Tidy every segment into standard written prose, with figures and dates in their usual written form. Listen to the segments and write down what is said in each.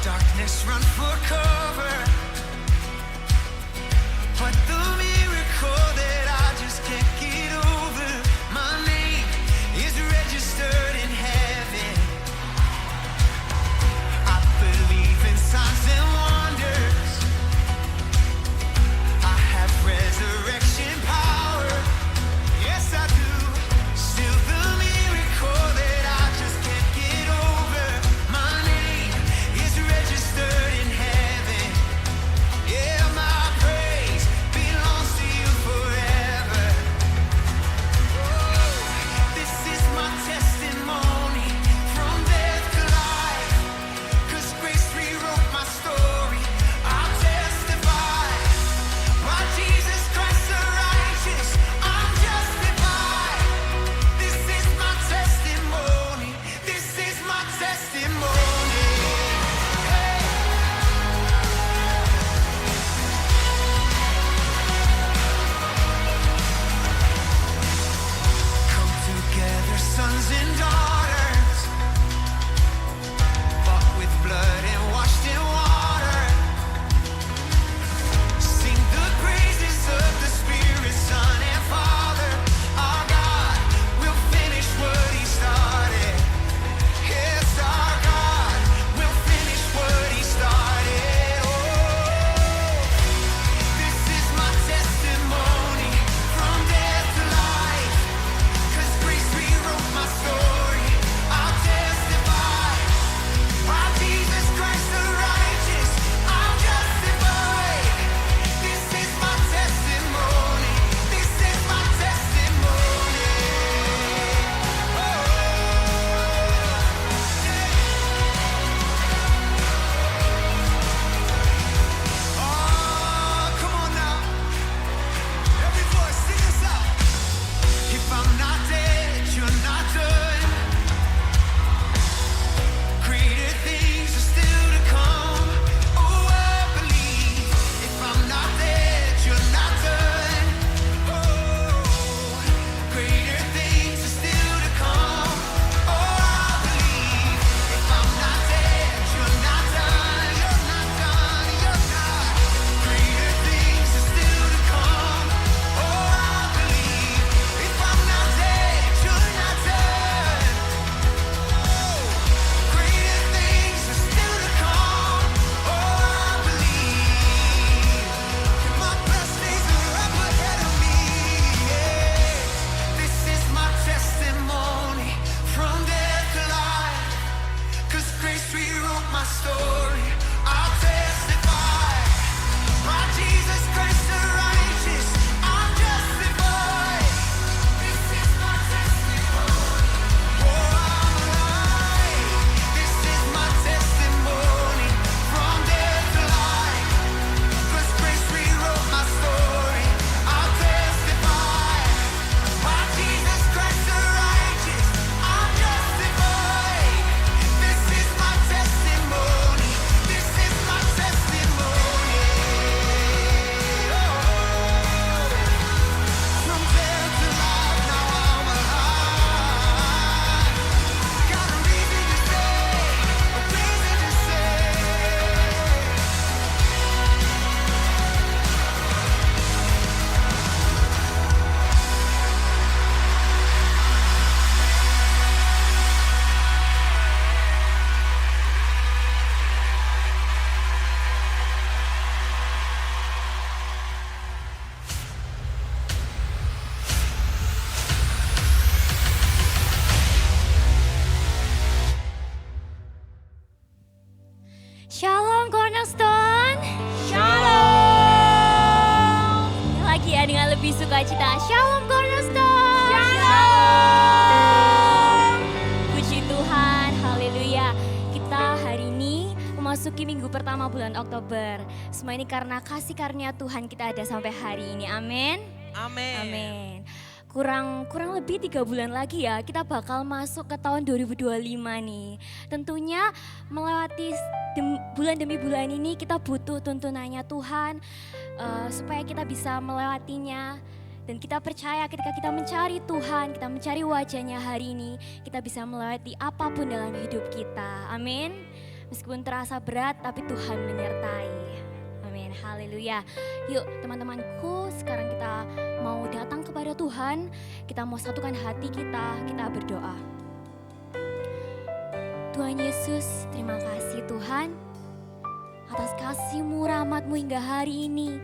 darkness run for cover. But the miracle that I just can't get over, my name is registered in heaven. I believe in signs and wonders. I have resurrection power. Yes, I do. Still the miracle that I just can't get over, my name is registered in heaven. Yeah, my praise belongs to you forever. Oh, this is my testimony from death to life. 'Cause grace rewrote my story. I'll testify. By Jesus Christ the righteous, I'm justified. This is my testimony. This is my testimony. Hey. Come together, sons and daughters, bought with blood and washed in water. Sing the praises of the Spirit, Son, and Father. Our God will finish what He started. Yes, our God will finish what He started. Oh, this is my testimony from death to life. 'Cause grace rewrote my story. I'll testify. By Jesus Christ the righteous, I'm justified. This is my testimony. This is my testimony. Oh, come on now. Every voice, sing this out. If I'm not dead, you're not done. Greater things are still to come. Oh, I believe. If I'm not dead, you're not done. Oh, greater things are still to come. Oh, I believe. If I'm not dead, you're not done. You're not done. You're not. Greater things are still to come. Oh, I believe. If I'm not dead, you're not done. Greater things are still to come. Oh, I believe. My best days are up ahead of me. Yeah. This is my testimony from death to life. 'Cause grace rewrote my story. I'll testify. By Jesus Christ the righteous, I'm justified. This is my testimony. Oh, I'm alive. This is my testimony from death to life. 'Cause grace rewrote my story. I'll testify. By Jesus Christ the righteous, I'm justified. This is my testimony. This is my testimony. Oh, from death to life, now I'm alive. Got a reason to say, a reason to say. Shalom Cornerstone. Shalom. Lagi ya dengan lebih sukacita. Shalom Cornerstone. Shalom. Puji Tuhan, haleluya. Kita hari ini memasuki minggu pertama bulan Oktober. Semua ini karena kasih karunia Tuhan kita ada sampai hari ini. Amin. Amin. Amin. Kurang lebih 3 bulan lagi ya, kita bakal masuk ke tahun 2025 nih. Tentunya melewati bulan demi bulan ini kita butuh tuntunannya Tuhan supaya kita bisa melewatinya. Dan kita percaya ketika kita mencari Tuhan, kita mencari wajahnya hari ini, kita bisa melewati apapun dalam hidup kita. Amin. Meskipun terasa berat, tapi Tuhan menyertai. Amin, haleluya. Yuk teman-temanku, sekarang kita mau datang kepada Tuhan. Kita mau satukan hati kita berdoa. Tuhan Yesus, terima kasih Tuhan atas kasih-Mu, rahmat-Mu hingga hari ini.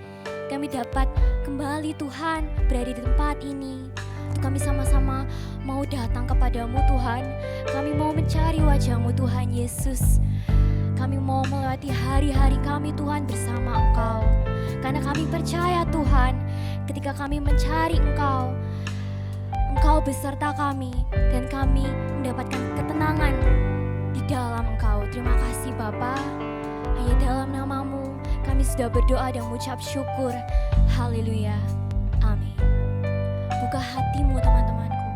Kami dapat kembali Tuhan berada di tempat ini. Kami sama-sama mau datang kepadamu Tuhan. Kami mau mencari wajah-Mu Tuhan Yesus. Kami mau melewati hari-hari kami Tuhan bersama Engkau. Karena kami percaya Tuhan, ketika kami mencari Engkau, Engkau beserta kami dan kami mendapatkan ketenangan di dalam Engkau. Terima kasih Bapa. Hanya dalam nama-Mu kami sudah berdoa dan mengucap syukur. Haleluya. Amin. Buka hatimu teman-temanku.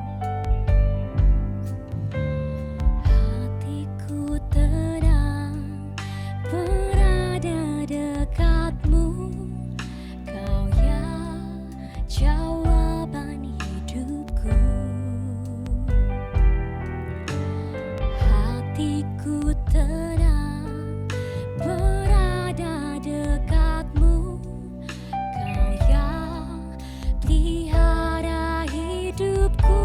Hatiku tenang berada dekatmu. Kau yang jawaban hidupku. Hatiku tenang berada dekatmu. Kau yang pelihara hidupku.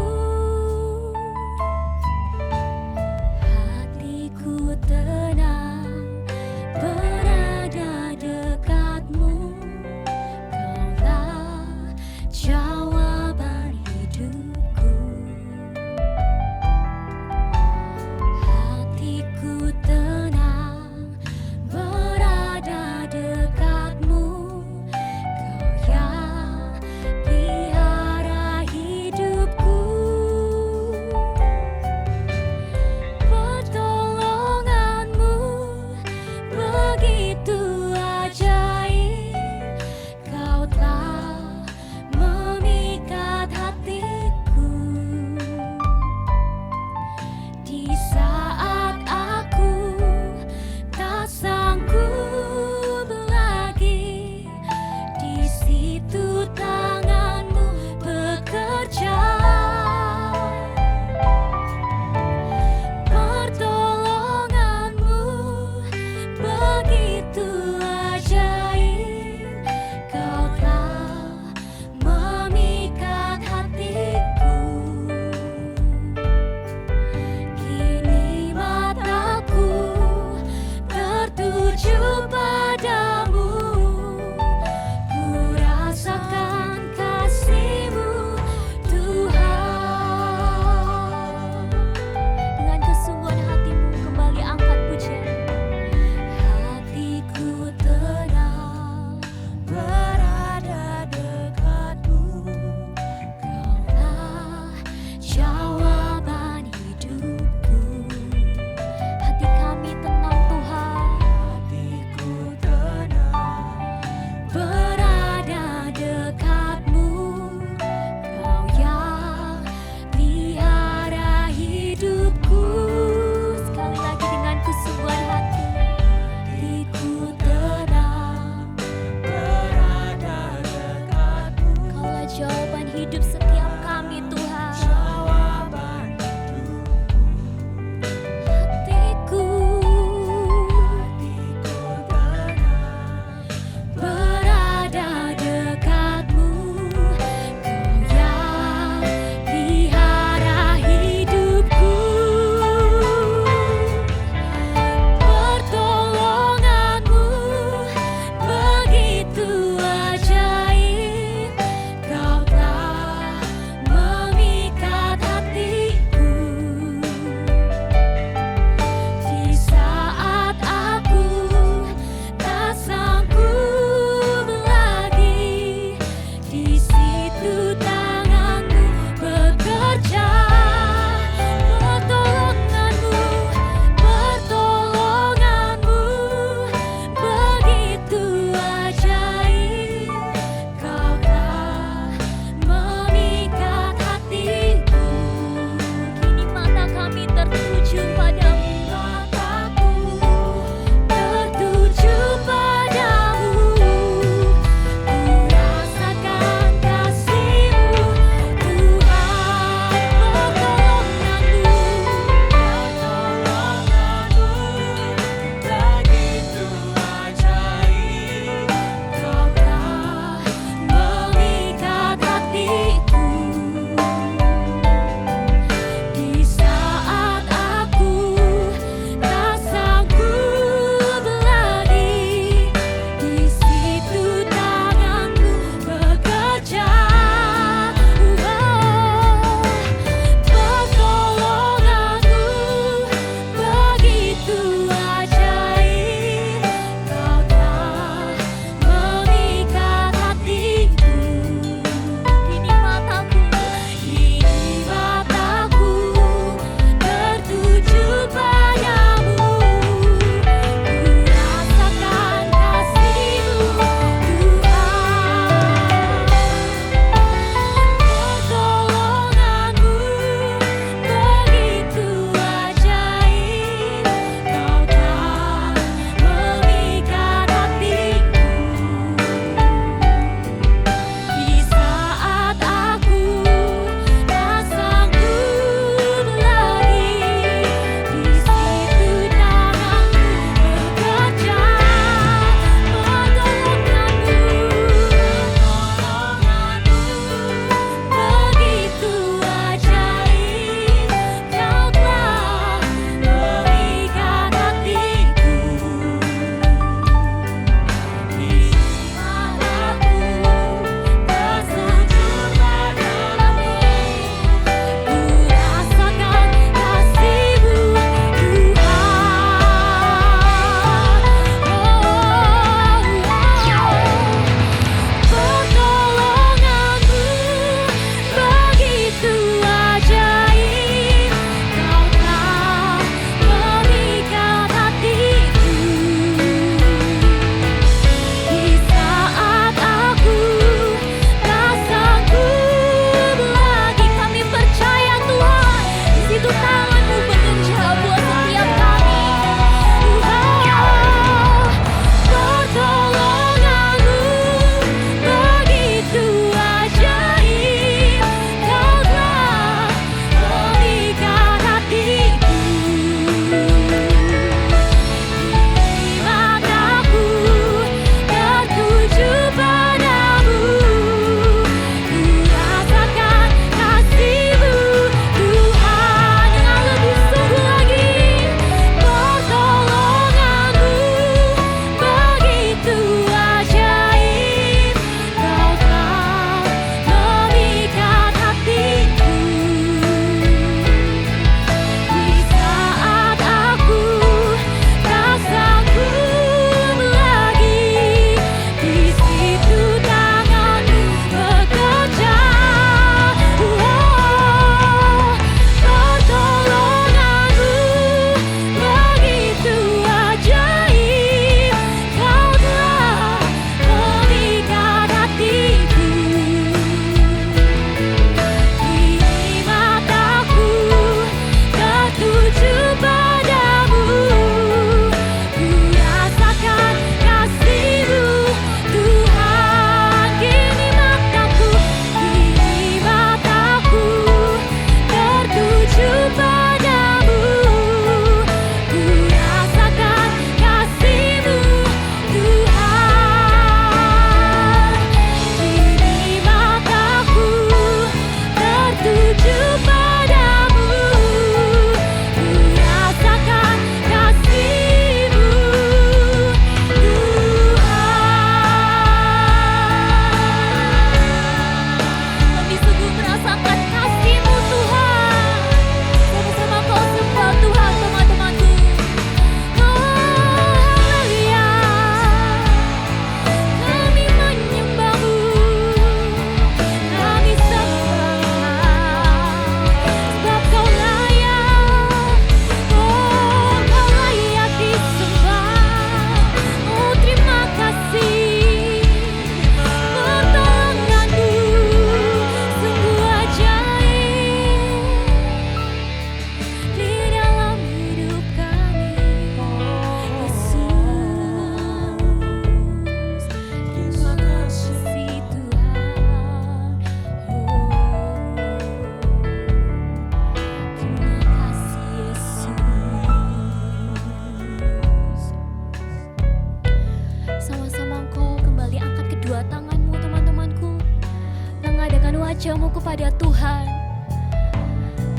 wajah-Mu kepada Tuhan.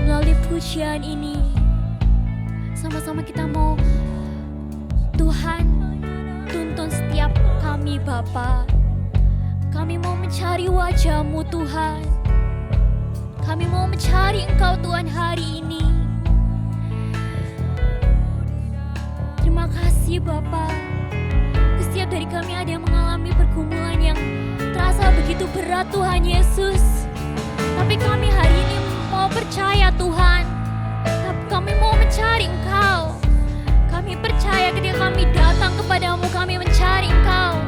Melalui pujian ini, sama-sama kita mau Tuhan tuntun setiap kami Bapa. Kami mau mencari wajah-Mu Tuhan. Kami mau mencari Engkau Tuhan hari ini. Terima kasih Bapa. Setiap dari kami ada yang mengalami pergumulan yang terasa begitu berat Tuhan Yesus. Tapi kami hari ini mau percaya Tuhan. Kami mau mencari Engkau. Kami percaya ketika kami datang kepadamu, kami mencari Engkau.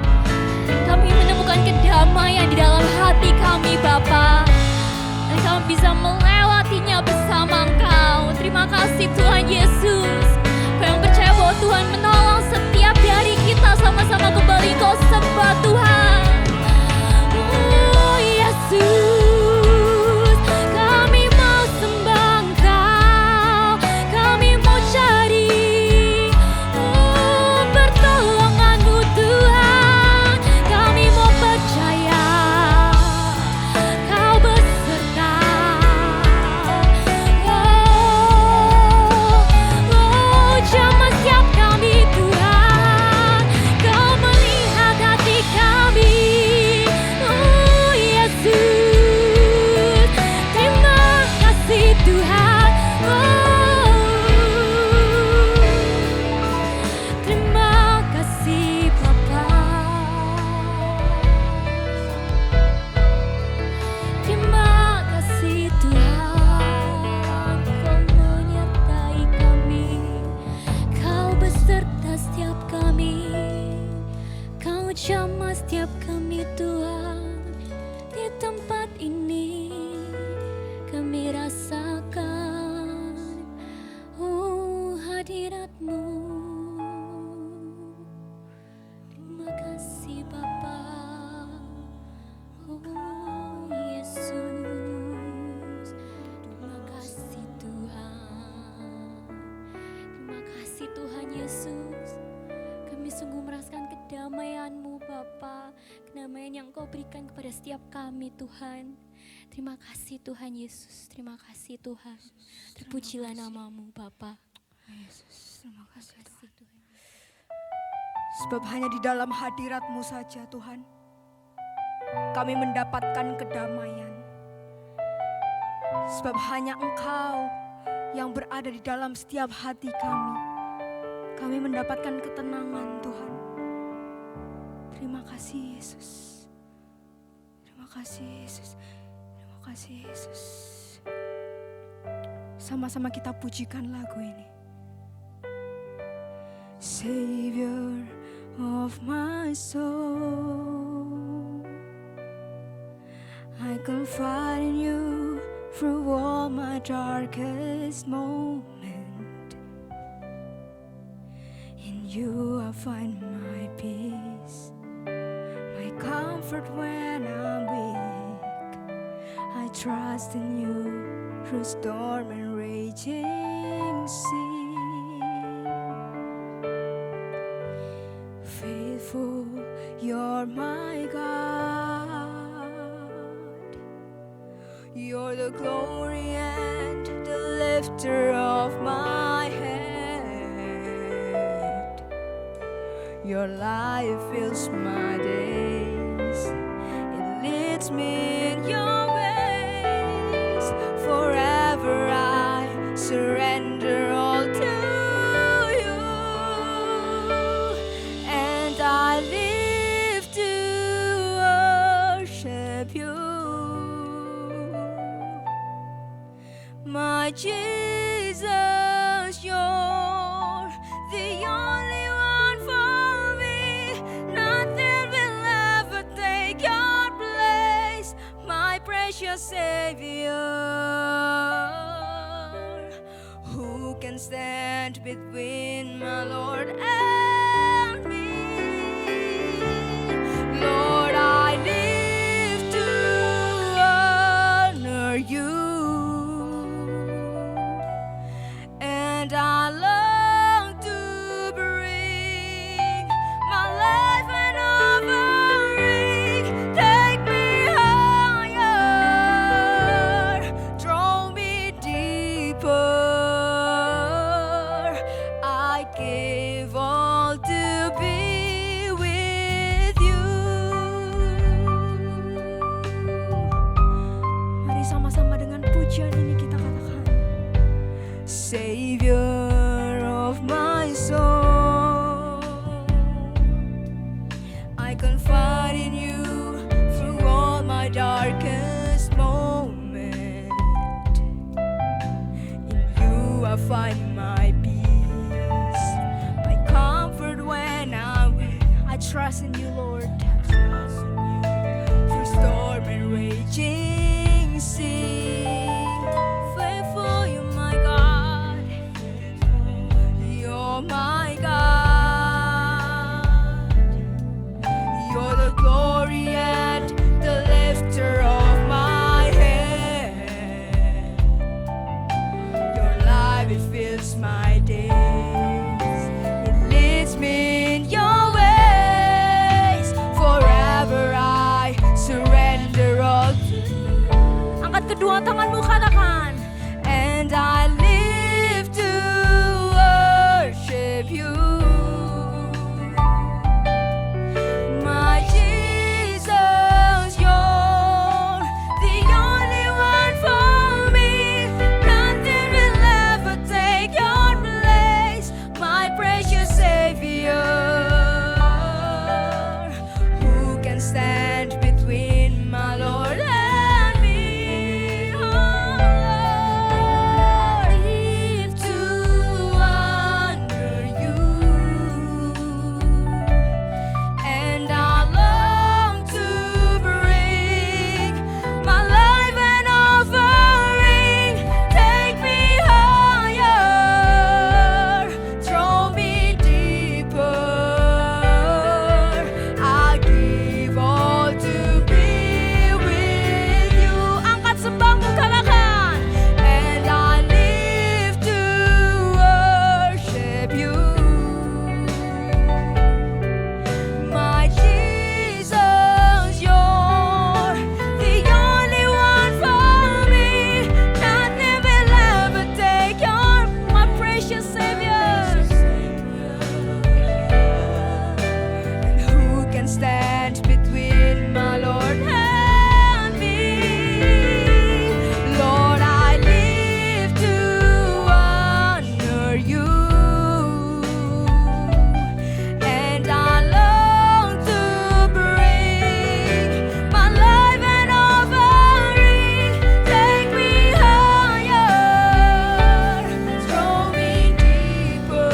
Kami menemukan kedamaian di dalam hati kami Bapa. Dan kami bisa melewatinya bersama Engkau. Terima kasih Tuhan Yesus. Kau yang percaya bahwa Tuhan menolong setiap dari kita, sama-sama kembali Kau sembah Tuhan. Oh Yesus, kami mau sembah Engkau. Kami mau cari pertolongan-Mu Tuhan. Kami mau percaya Kau beserta. Jamah setiap kami Tuhan, Kau melihat hati kami. Oh Yesus, terima kasih Tuhan. Terima kasih Bapa. Terima kasih Tuhan, Kau menyertai kami. Kau beserta setiap kami. Kau jamah setiap kami Tuhan. Di tempat ini kami rasakan hadirat-Mu. Terima kasih Bapa. Oh Yesus, terima kasih Tuhan. Terima kasih Tuhan Yesus. Kami sungguh merasakan kedamaian-Mu Bapa. Kedamaian yang Kau berikan kepada setiap kami Tuhan. Terima kasih Tuhan Yesus. Terima kasih Tuhan. Terpujilah nama-Mu Bapa. Yesus, terima kasih Terima Tuhan. kasih Tuhan. Sebab hanya di dalam hadirat-Mu saja Tuhan, kami mendapatkan kedamaian. Sebab hanya Engkau yang berada di dalam setiap hati kami. Kami mendapatkan ketenangan Tuhan. Terima kasih Yesus. Terima kasih Yesus. Terima kasih Yesus. Sama-sama kita pujikan lagu ini. Savior of my soul, I confide in You through all my darkest moment. In You I find my peace, my comfort when I'm weak. I trust in You through storm and raging sea. Faithful, You're my God. You're the glory and the lifter of my head. Your life fills my days. It leads me in Your ways. Forever I surrender all to You, and I live to worship You, my Jesus. You're the only one for me. Nothing will ever take Your place, my precious Savior. Who can stand between my Lord and me? Lord, I live to honor You, and I long to bring my life an offering. Take me higher, trust in you, Lord. Through storm and raging sea, faithful you, my God. You're my God. You're the glory and the lifter of my head. Your life, it fills my days. It leads me in your ways. Forever I surrender all to you. Angkat kedua tanganmu, katakan. And I live to worship you. My Jesus, you're the only one for me. Nothing will ever take your place, my precious Savior. Who can stand between my Lord and me? Oh Lord, live to honor you. And I long to bring my life an offering. Take me higher, throw me deeper. I give all to be with you. Angkat sembahmu, katakan. And I live to worship you. My Jesus, you're the only one for me. Nothing will ever take your, my precious Savior. And who can stand between my Lord and me? Lord, I live to honor you. And I long to bring my life an offering. Take me higher, throw me deeper.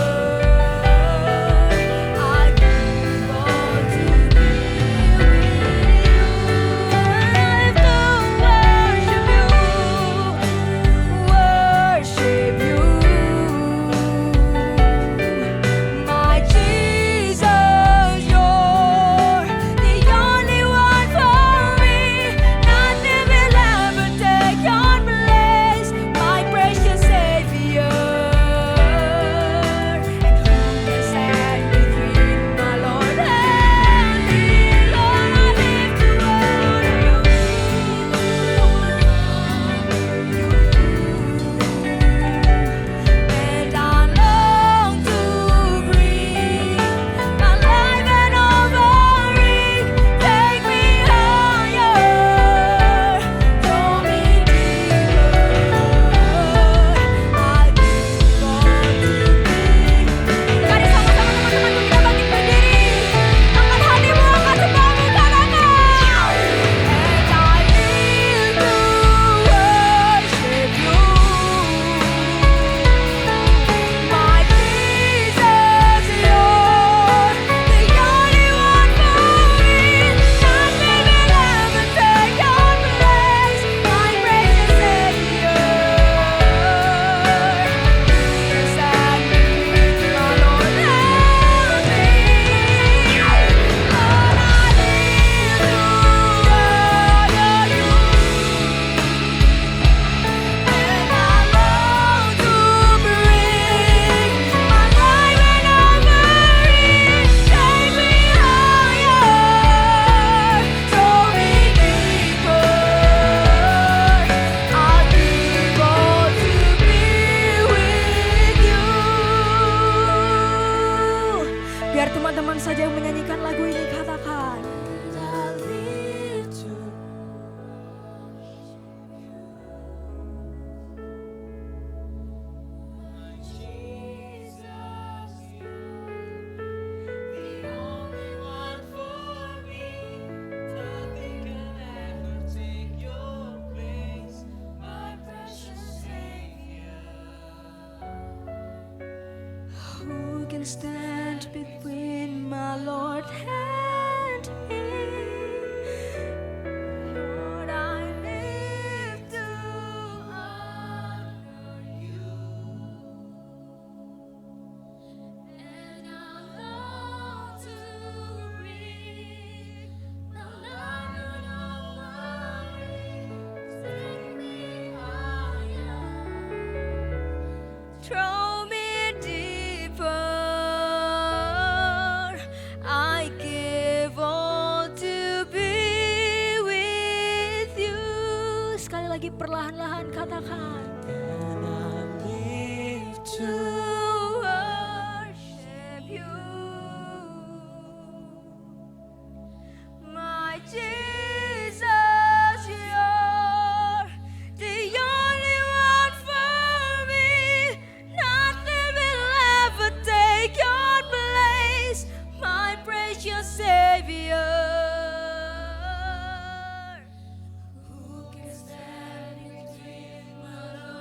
I give all to be with you. I live to worship you. My Jesus, you're the only one for me. Nothing will ever take your place, my precious Savior. And who can stand between my Lord and me? Lord, I live to and I long to bring my life an offering. Take me higher, throw me deeper. I give all to thee. Mari sama-sama teman-teman kita bangkit berdiri. Angkat hatimu, angkat sembahmu, katakan. And I live to worship you. My Jesus, you're the only one for me. Nothing will ever take your place, my precious Savior. Who can stand between my Lord and me? Lord, I live to honor you. And I long to bring my life an offering. Take me higher, throw me deeper. I give all to be with you. Biar teman-teman saja yang menyanyikan lagu ini, katakan. And I live to Who can stand between my Lord and perlahan-lahan katakan. And I live to Worship you, my Jesus, you're the only one for me. Nothing will ever take your place, my precious Savior. Who can stand between my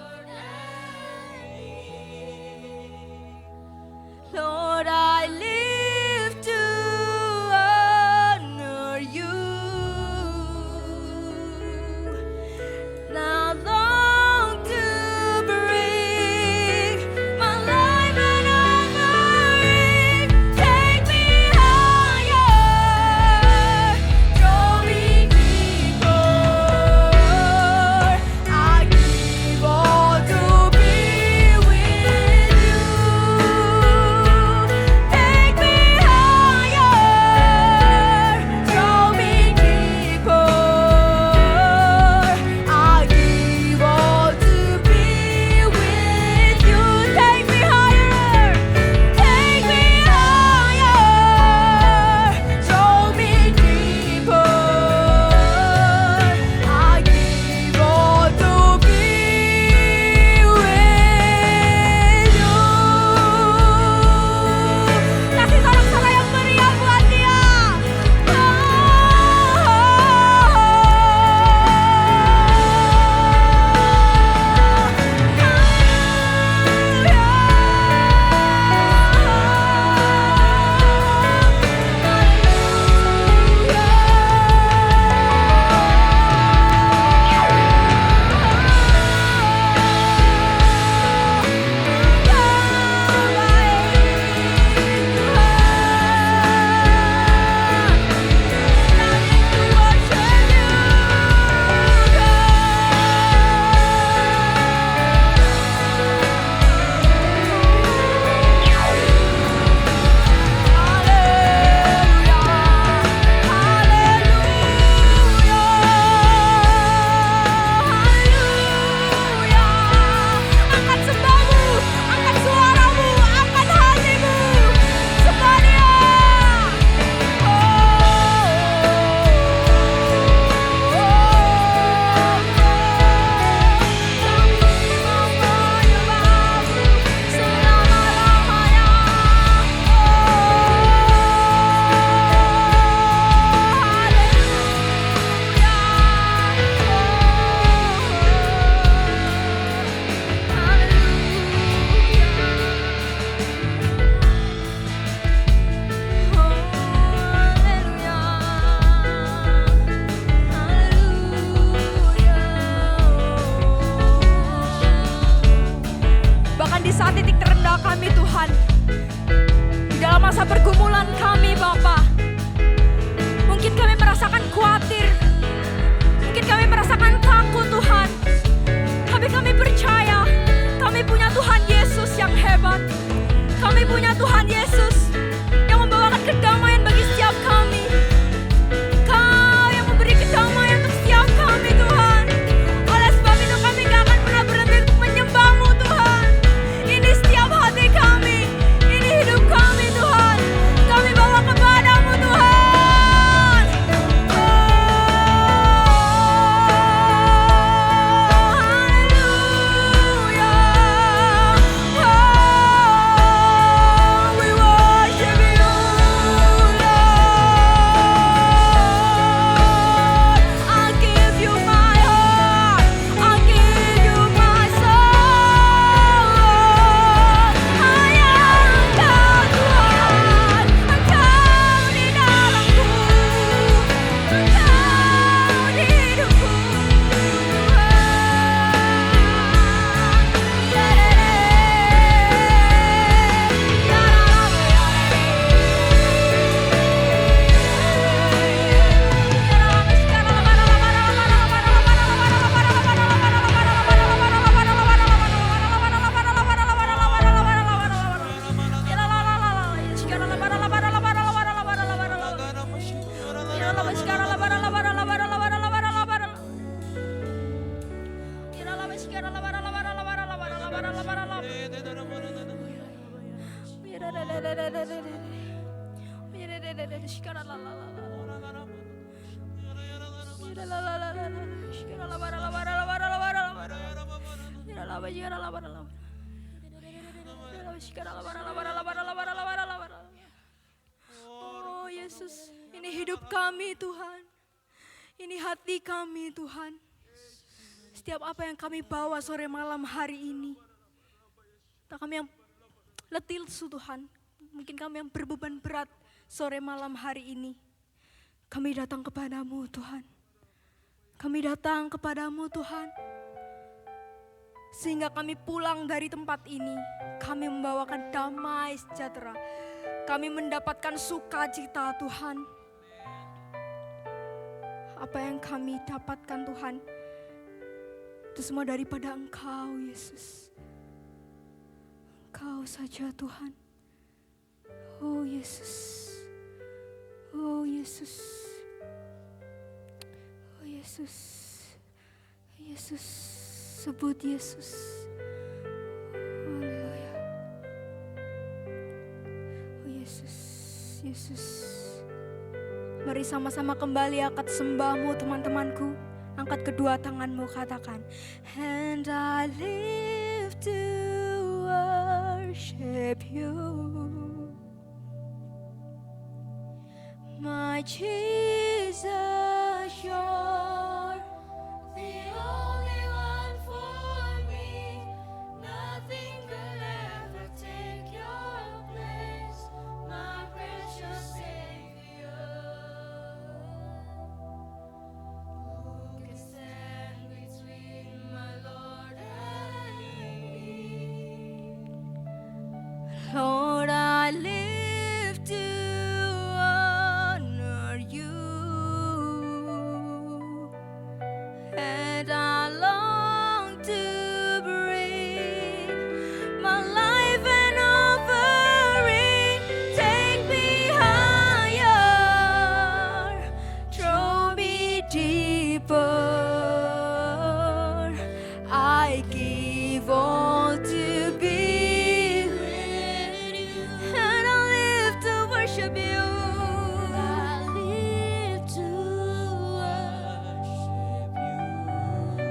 Oh Yesus, ini hidup kami Tuhan. Ini hati kami Tuhan. Setiap apa yang kami bawa sore malam hari ini. Entah kami yang letih lesu Tuhan. Mungkin kami yang berbeban berat sore malam hari ini. Kami datang kepadamu Tuhan. Kami datang kepadamu Tuhan. Sehingga kami pulang dari tempat ini. Kami membawakan damai sejahtera. Kami mendapatkan sukacita Tuhan. Apa yang kami dapatkan Tuhan, itu semua daripada Engkau Yesus. Engkau saja Tuhan. Oh Yesus. Oh Yesus. Oh Yesus. Yesus. Sebut Yesus. Haleluya. Oh Yesus. Yesus. Mari sama-sama kembali angkat sembahmu teman-temanku. Angkat kedua tanganmu, katakan, and I live to worship you, my Jesus, you're the only one for me. Nothing could ever take your place, my precious Savior. Who can stand between my Lord and me? Lord, I live to honor you, and I long to bring my life an offering. Take me higher, draw me deeper. I give all to be with you, and I live to worship you. I live to worship you.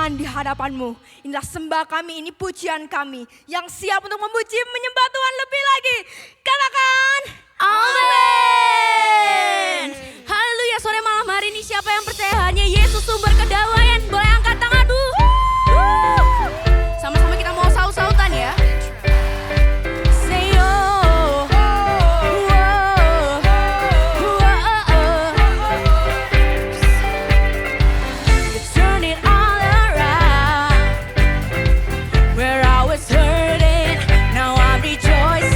Tuhan di hadapan-Mu. Inilah sembah kami, ini pujian kami yang siap untuk memuji, menyembah Tuhan lebih lagi. Katakan amin. Haleluya. Sore malam hari ini siapa yang percaya hanya Yesus sumber kedamaian? Boleh angkat tanganmu. Sama-sama kita mau saut-sautan ya. Say oh, you turn it all around. Where I was hurting, now I'm rejoicing.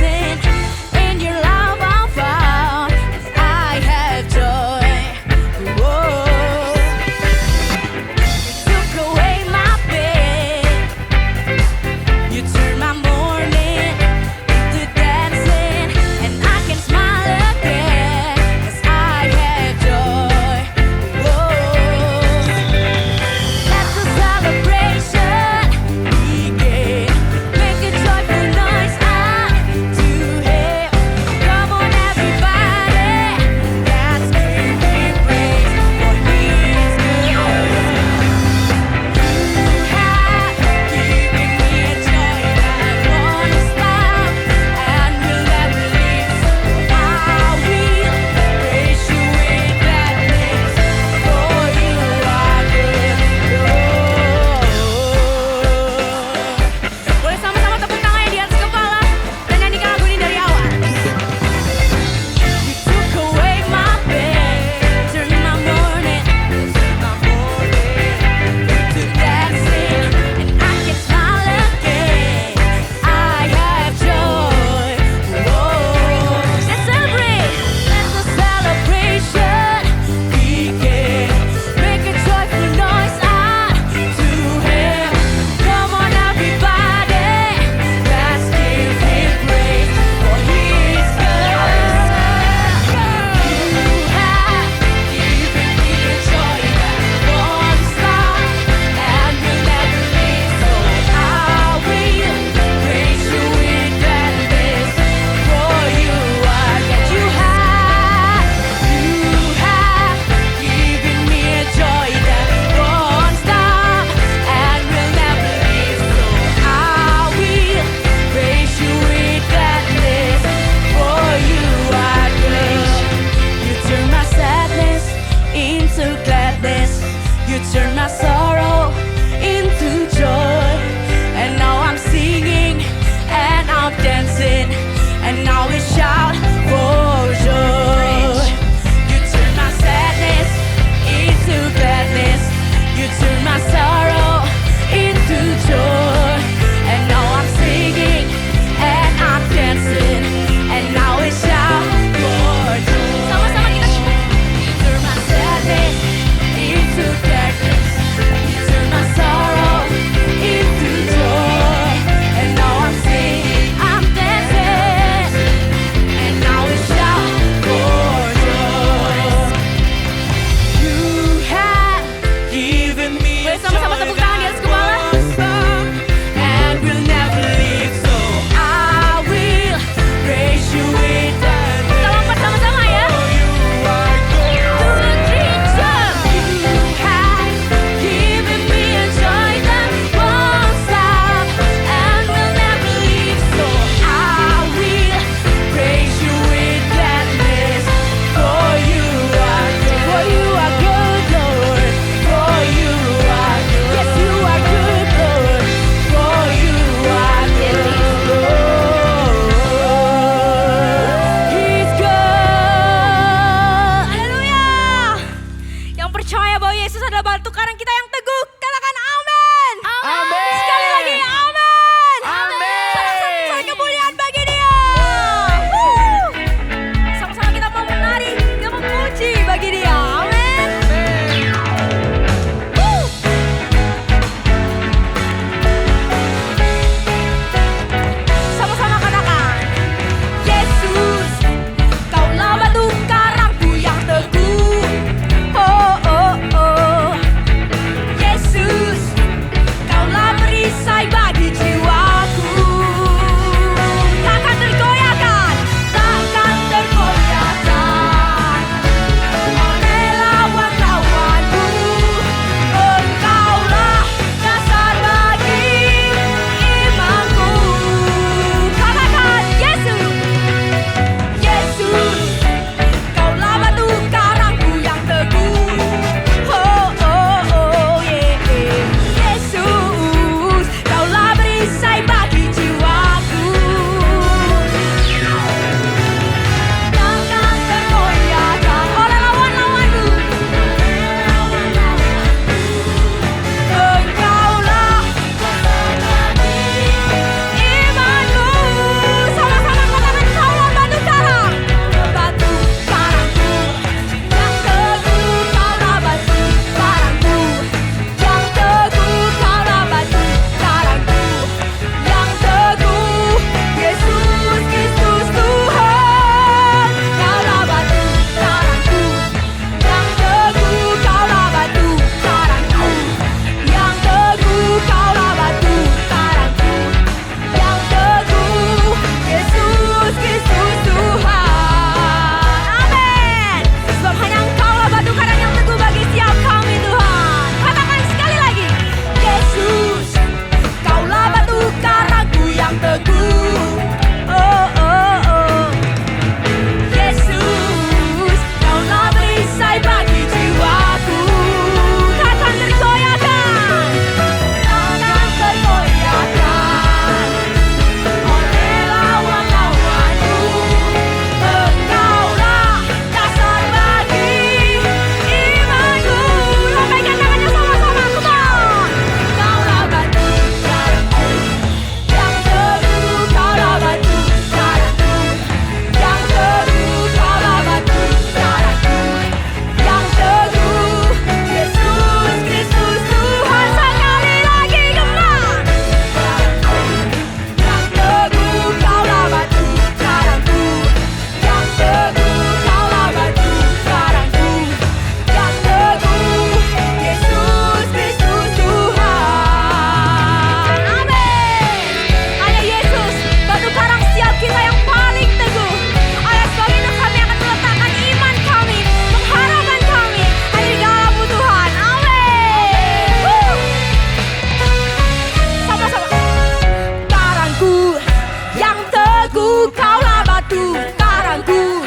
teguh, Kaulah batu karangku.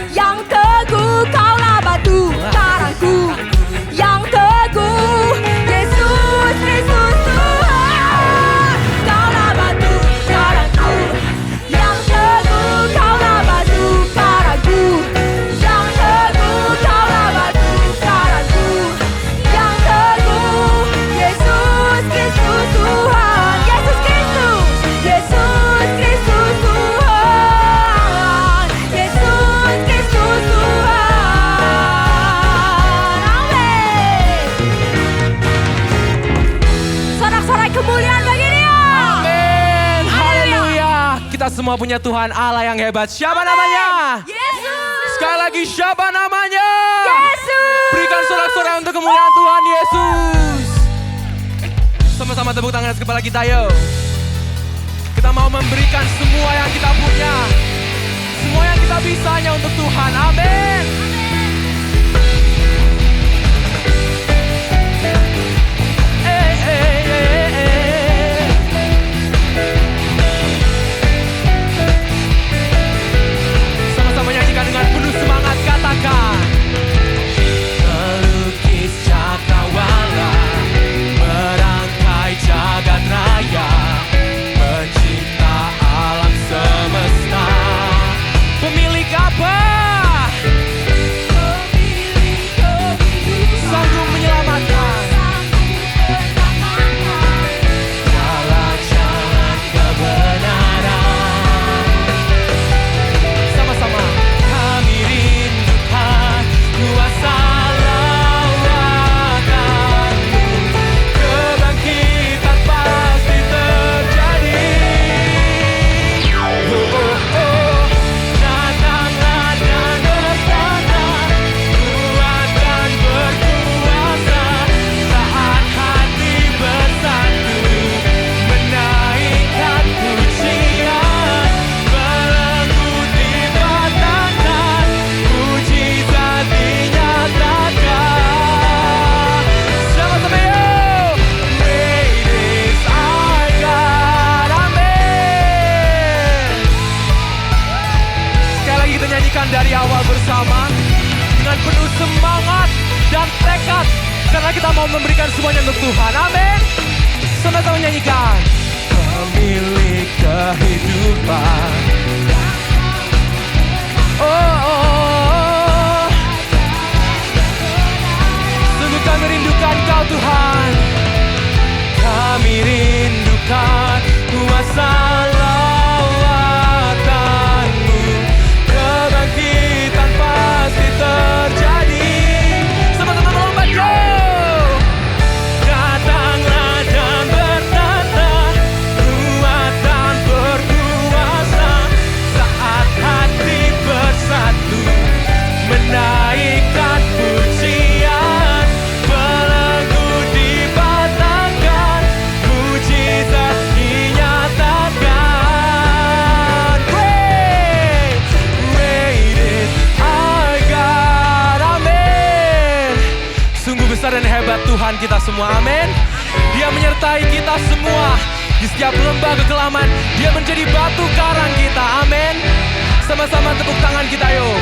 Yang teguh, Kaulah batu karangku. Yang teguh, Yesus Kristus Tuhan. Kaulah batu karangku. Yang teguh, Kaulah batu karangku. Yang teguh, Kaulah batu karangku. Yang teguh, Yesus Kristus Tuhan. Yesus Kristus, Yesus Kristus Tuhan. Yesus Kristus Tuhan. Amin. Sorak-sorai kemuliaan bagi Dia. Amin. Haleluya. Kita semua punya Tuhan Allah yang hebat. Siapa namanya? Yesus. Sekali lagi siapa namanya? Yesus. Berikan sorak-sorai untuk kemuliaan Tuhan Yesus. Sama-sama tepuk tangan atas kepala kita yuk. Kita mau memberikan semua yang kita punya. Semua yang kita bisa hanya untuk Tuhan. Amin. Sama-sama nyanyikan dengan penuh semangat, katakan. Melukis cakrawala, merangkai jagat raya, pencipta alam semesta. Pemilik apa? Sanggup menyelamatkan jalan-jalan kebenaran. Sama-sama. Kami rindukan kuasa lawakan-Mu. Kebangkitan pasti terjadi. Datanglah dan bertanda, kuat dan berkuasa. Saat hati bersatu, menaikkan pujian. Belenggu dipatahkan, mujizat dinyatakan. Sama-sama yuk. Great is our God. Amin. Sekali lagi kita nyanyikan dari awal bersama dengan penuh semangat dan tekad, karena kita mau memberikan semuanya untuk Tuhan. Amin. Sama-sama nyanyikan. Pemilik kehidupan. Oh, oh, oh. Sungguh kami rindukan Kau Tuhan. Kami rindukan kuasa lawatan-Mu. Kebangkitan pasti terjadi. Sama-sama melompat, yo! Datanglah dan bertata, kuat dan berkuasa. Saat hati bersatu, menaikkan pujian. Belenggu dipatahkan, mujizat dinyatakan. Great, great is our God. Amin. Sungguh besar dan hebat Tuhan kita semua. Amin. Dia menyertai kita semua di setiap lembah kekelaman. Dia menjadi batu karang kita. Amin. Sama-sama tepuk tangan kita yuk.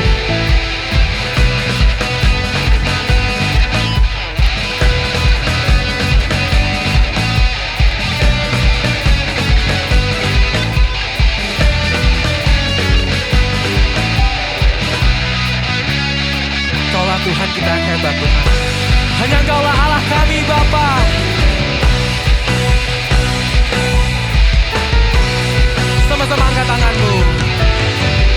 Kaulah Tuhan kita yang hebat Tuhan. Hanya Engkaulah Allah kami Bapa. Sama-sama angkat tanganmu.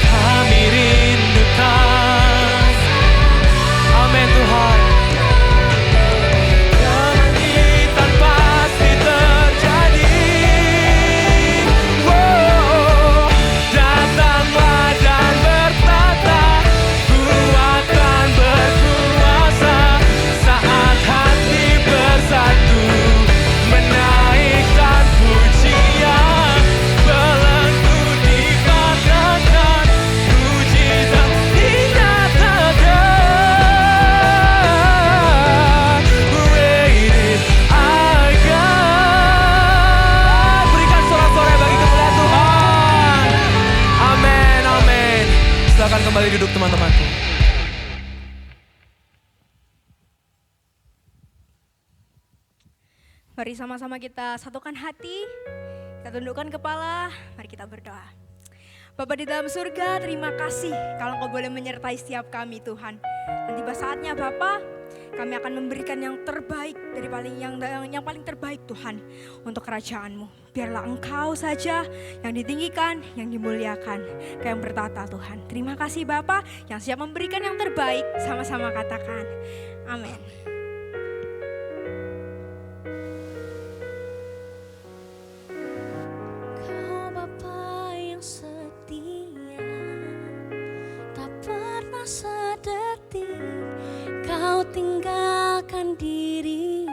Kami rindukan. Amin Tuhan. Kebangkitan pasti terjadi. Wow. Datanglah dan bertata, kuat dan berkuasa. Saat hati bersatu, menaikkan pujian. Belenggu kembali duduk teman-temanku. Mari sama-sama kita satukan hati, kita tundukkan kepala, mari kita berdoa. Bapa di dalam surga, terima kasih kalau Engkau boleh menyertai setiap kami Tuhan. Dan tiba saatnya Bapa, kami akan memberikan yang terbaik dari yang paling terbaik Tuhan untuk kerajaan-Mu. Biarlah Engkau saja yang ditinggikan, yang dimuliakan, Kau yang bertata Tuhan. Terima kasih Bapa yang siap memberikan yang terbaik, sama-sama katakan amin. Kau Bapa yang setia, tak pernah sedetik Kau tinggalkan diriku.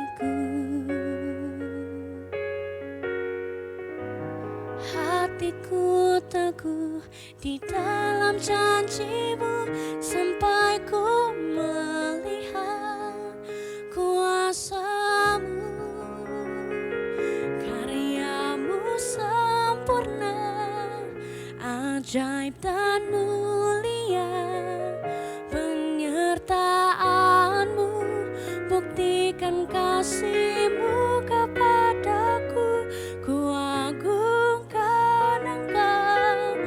Hatiku teguh di dalam janji-Mu sampai ku melihat kuasa-Mu. Karya-Mu sempurna, ajaib dan mulia. Penyertaan-Mu, buktikan kasih-Mu kepadaku. Ku agungkan Engkau,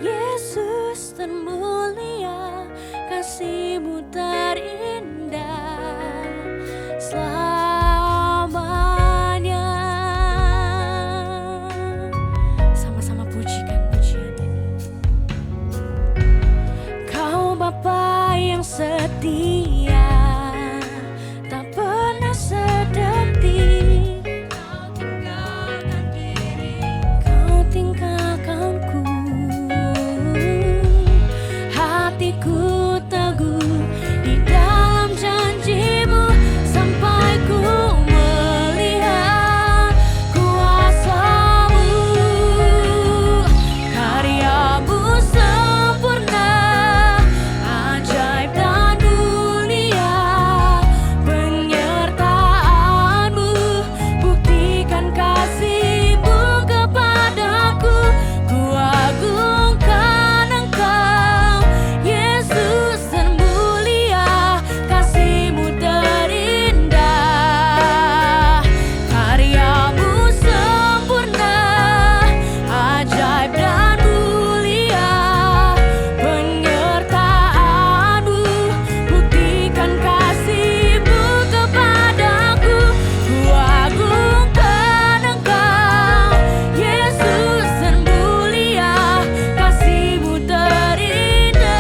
Yesus termulia. Kasih-Mu terindah selamanya. Sama-sama pujikan pujian ini. Kau Bapa yang setia, tak pernah sedetik Kau tinggalkanku. Hatiku teguh di dalam janji-Mu sampai ku melihat kuasa-Mu. Karya-Mu sempurna, ajaib dan mulia. Penyertaan-Mu, buktikan kasih-Mu kepadaku. Ku agungkan Engkau, Yesus termulia. Kasih-Mu terindah, karya-Mu sempurna, ajaib dan mulia. Penyertaan-Mu, buktikan kasih-Mu kepadaku. Ku agungkan Engkau, Yesus termulia. Kasih-Mu terindah,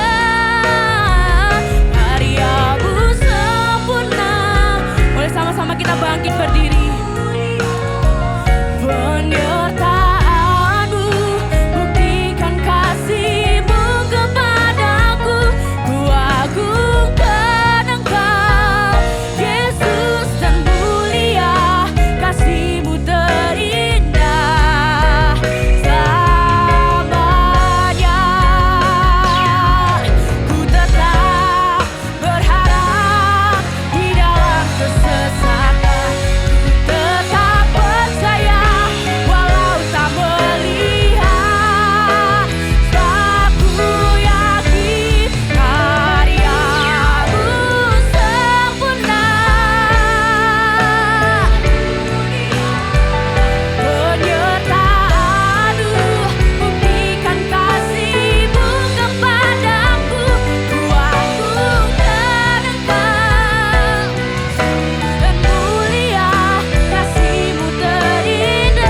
karya-Mu sempurna. Boleh sama-sama kita bangkit berdiri. Penyertaan-Mu, buktikan kasih-Mu kepadaku. Ku agungkan Engkau, Yesus termulia. Kasih-Mu terindah selamanya. Ku tetap berharap di dalam kesesatan. Ku tetap percaya walau tak melihat. Sebab ku yakin karya-Mu sempurna. Penyertaan-Mu, buktikan kasih-Mu kepadaku. Ku agungkan Engkau dan mulia. Kasih-Mu terindah,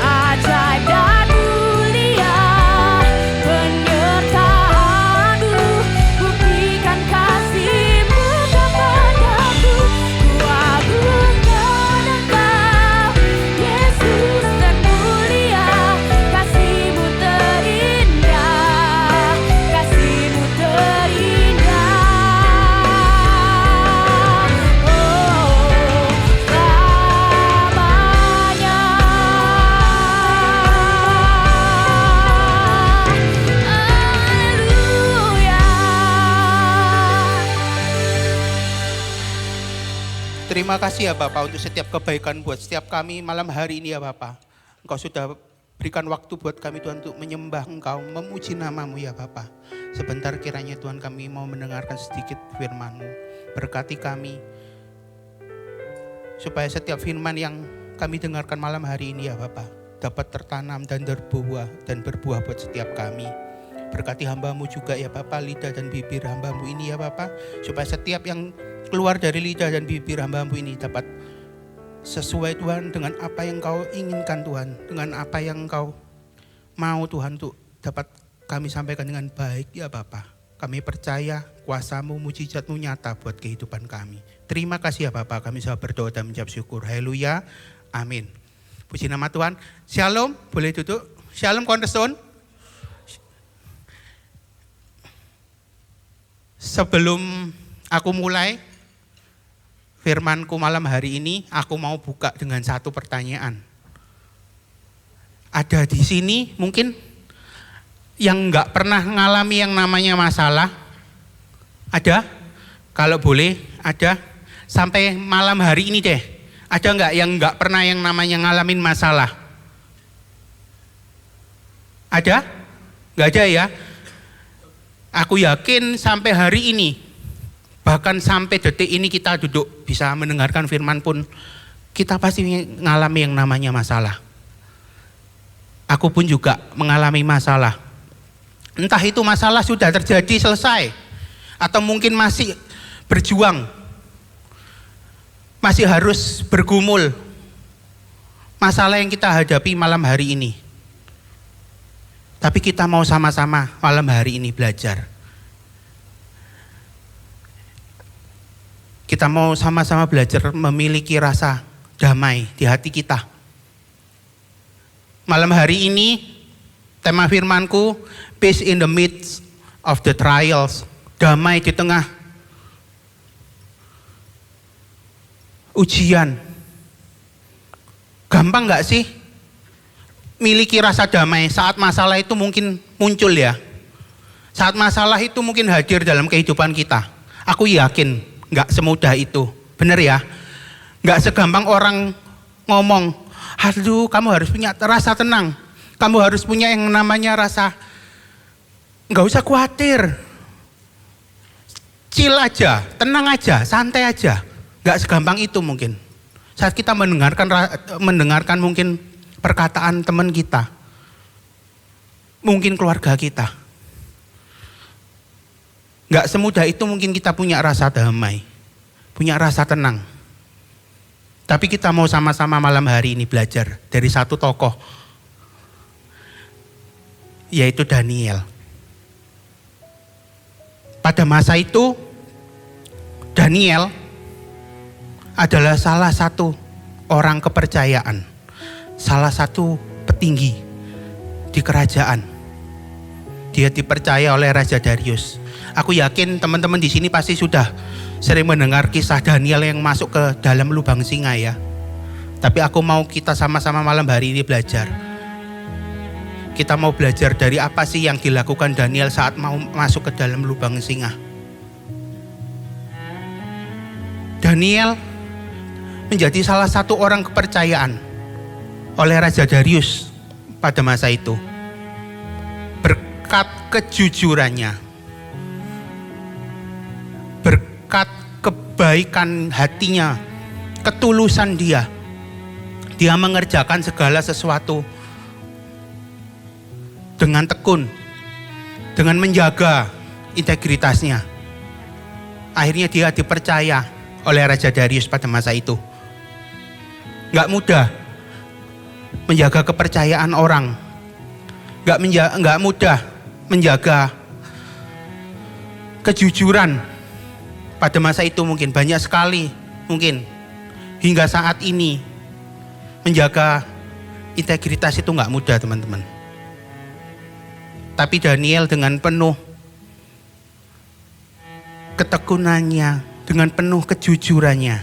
ajaib dan mulia. Penyertaan-Mu, buktikan kasih-Mu kepadaku. Ku agungkan Engkau, Yesus termulia. Kasih-Mu terindah, kasih-Mu terindah. Oh, selamanya. Haleluya. Terima kasih ya Bapak untuk setiap kebaikan buat setiap kami malam hari ini ya Bapak. Engkau sudah Berikan waktu buat kami Tuhan untuk menyembah Engkau, memuji nama-Mu ya Bapa. Sebentar kiranya Tuhan kami mau mendengarkan sedikit firman-Mu. Berkati kami, supaya setiap firman yang kami dengarkan malam hari ini ya Bapa, dapat tertanam dan berbuah buat setiap kami. Berkati hamba-Mu juga ya Bapa, lidah dan bibir hamba-Mu ini ya Bapa, supaya setiap yang keluar dari lidah dan bibir hamba-Mu ini dapat sesuai Tuhan dengan apa yang Kau inginkan Tuhan, dengan apa yang Kau mau Tuhan, untuk dapat kami sampaikan dengan baik ya Bapa. Kami percaya kuasa-Mu, mujizat-Mu nyata buat kehidupan kami. Terima kasih ya Bapa, kami sudah berdoa dan mengucap syukur. Haleluya, amin. Puji nama Tuhan. Shalom, boleh duduk. Shalom Cornerstone. Sebelum aku mulai firmanku malam hari ini, aku mau buka dengan satu pertanyaan. Ada di sini mungkin yang nggak pernah ngalami yang namanya masalah? Ada? Kalau boleh, ada. Sampai malam hari ini deh, ada nggak yang nggak pernah yang namanya ngalamin masalah? Ada? Nggak ada ya? Aku yakin sampai hari ini, bahkan sampai detik ini kita duduk bisa mendengarkan firman pun, kita pasti mengalami yang namanya masalah. Aku pun juga mengalami masalah. Entah itu masalah sudah terjadi selesai, atau mungkin masih berjuang, masih harus bergumul. Masalah yang kita hadapi malam hari ini. Tapi kita mau sama-sama malam hari ini belajar. Kita mau sama-sama belajar memiliki rasa damai di hati kita. Malam hari ini tema firmanku, peace in the midst of the trials. Damai di tengah ujian. Gampang gak sih miliki rasa damai saat masalah itu mungkin muncul ya? Saat masalah itu mungkin hadir dalam kehidupan kita. Aku yakin gak semudah itu, bener ya? Gak segampang orang ngomong, aduh kamu harus punya rasa tenang, kamu harus punya yang namanya rasa gak usah khawatir, chill aja, tenang aja, santai aja. Gak segampang itu mungkin. Saat kita mendengarkan mungkin perkataan teman kita, mungkin keluarga kita, gak semudah itu mungkin kita punya rasa damai, punya rasa tenang. Tapi kita mau sama-sama malam hari ini belajar dari satu tokoh, yaitu Daniel. Pada masa itu, Daniel adalah salah satu orang kepercayaan, salah satu petinggi di kerajaan. Dia dipercaya oleh Raja Darius. Aku yakin teman-teman di sini pasti sudah sering mendengar kisah Daniel yang masuk ke dalam lubang singa ya. Tapi aku mau kita sama-sama malam hari ini belajar. Kita mau belajar dari apa sih yang dilakukan Daniel saat mau masuk ke dalam lubang singa. Daniel menjadi salah satu orang kepercayaan oleh Raja Darius pada masa itu. Berkat kejujurannya, berkat kebaikan hatinya, ketulusan dia mengerjakan segala sesuatu dengan tekun, dengan menjaga integritasnya. Akhirnya dia dipercaya oleh Raja Darius pada masa itu. Gak mudah menjaga kepercayaan orang, gak mudah menjaga kejujuran pada masa itu. Mungkin banyak sekali, mungkin hingga saat ini menjaga integritas itu gak mudah teman-teman. Tapi Daniel dengan penuh ketekunannya, dengan penuh kejujurannya,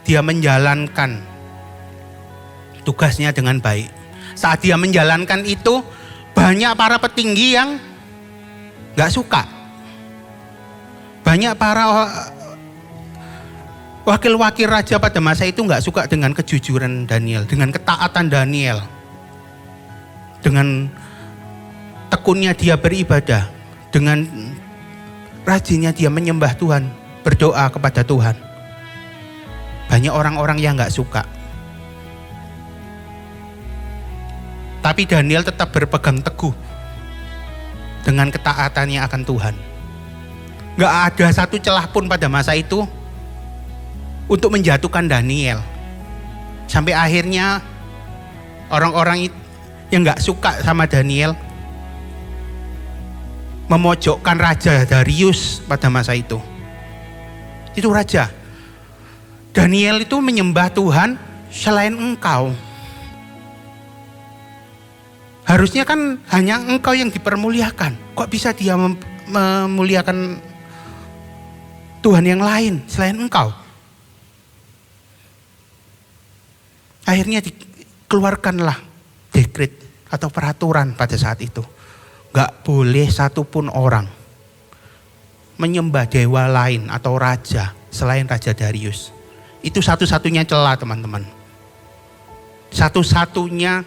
dia menjalankan tugasnya dengan baik. Saat dia menjalankan itu, banyak para petinggi yang gak suka. Banyak para wakil-wakil raja pada masa itu gak suka dengan kejujuran Daniel, dengan ketaatan Daniel. dengan tekunnya dia beribadah, dengan rajinnya dia menyembah Tuhan, berdoa kepada Tuhan. Banyak orang-orang yang gak suka. Tapi Daniel tetap berpegang teguh dengan ketaatannya akan Tuhan. Gak ada satu celah pun pada masa itu untuk menjatuhkan Daniel. Sampai akhirnya orang-orang yang gak suka sama Daniel memojokkan Raja Darius pada masa itu. Itu raja. Daniel itu menyembah Tuhan selain engkau. Harusnya kan hanya engkau yang dipermuliakan. Kok bisa dia memuliakan Tuhan yang lain selain engkau? Akhirnya dikeluarkanlah dekret atau peraturan pada saat itu. Gak boleh satupun orang menyembah dewa lain atau raja selain Raja Darius. Itu satu-satunya celah, teman-teman. Satu-satunya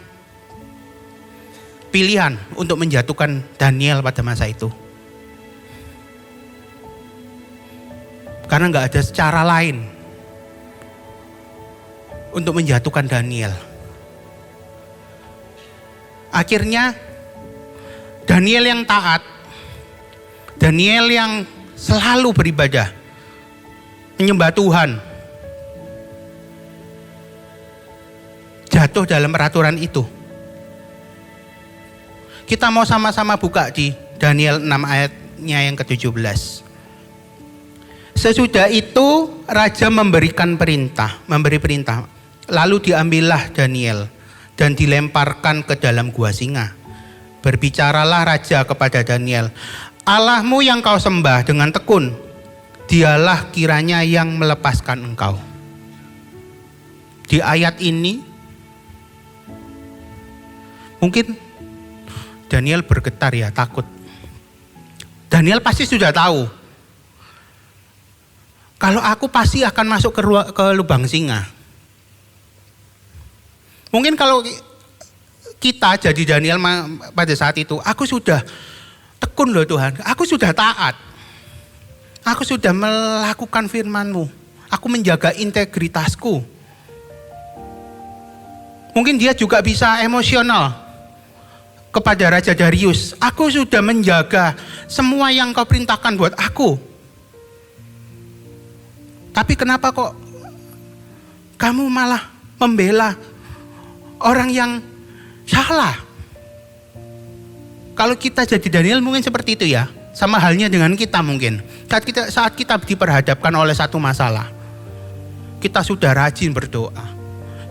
pilihan untuk menjatuhkan Daniel pada masa itu. Karena gak ada cara lain untuk menjatuhkan Daniel. Akhirnya Daniel yang taat, Daniel yang selalu beribadah, menyembah Tuhan, jatuh dalam peraturan itu. Kita mau sama-sama buka di Daniel 6 ayatnya yang ke-17. Sesudah itu raja memberi perintah. Lalu diambillah Daniel dan dilemparkan ke dalam gua singa. Berbicaralah raja kepada Daniel, Allahmu yang kau sembah dengan tekun, dialah kiranya yang melepaskan engkau. Di ayat ini mungkin Daniel bergetar ya, takut. Daniel pasti sudah tahu kalau aku pasti akan masuk ke lubang singa. Mungkin kalau kita jadi Daniel pada saat itu, aku sudah tekun loh Tuhan, aku sudah taat, aku sudah melakukan firman-Mu, aku menjaga integritasku. Mungkin dia juga bisa emosional kepada Raja Darius, aku sudah menjaga semua yang kau perintahkan buat aku. Tapi kenapa kok kamu malah membela orang yang salah? Kalau kita jadi Daniel mungkin seperti itu ya. Sama halnya dengan kita mungkin. Saat kita diperhadapkan oleh satu masalah, kita sudah rajin berdoa,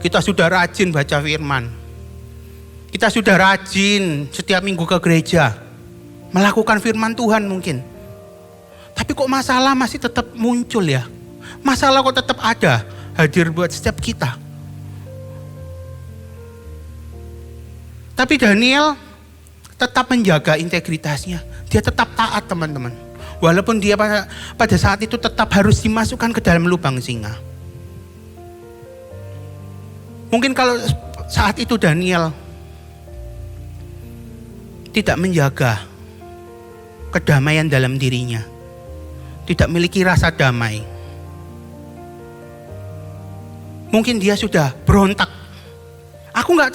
kita sudah rajin baca firman, kita sudah rajin setiap minggu ke gereja, melakukan firman Tuhan mungkin. Tapi kok masalah masih tetap muncul ya? Masalah kok tetap ada, hadir buat setiap kita. Tapi Daniel tetap menjaga integritasnya. Dia tetap taat, teman-teman. Walaupun dia pada saat itu tetap harus dimasukkan ke dalam lubang singa. Mungkin kalau saat itu Daniel tidak menjaga kedamaian dalam dirinya, tidak memiliki rasa damai, mungkin dia sudah berontak. Aku gak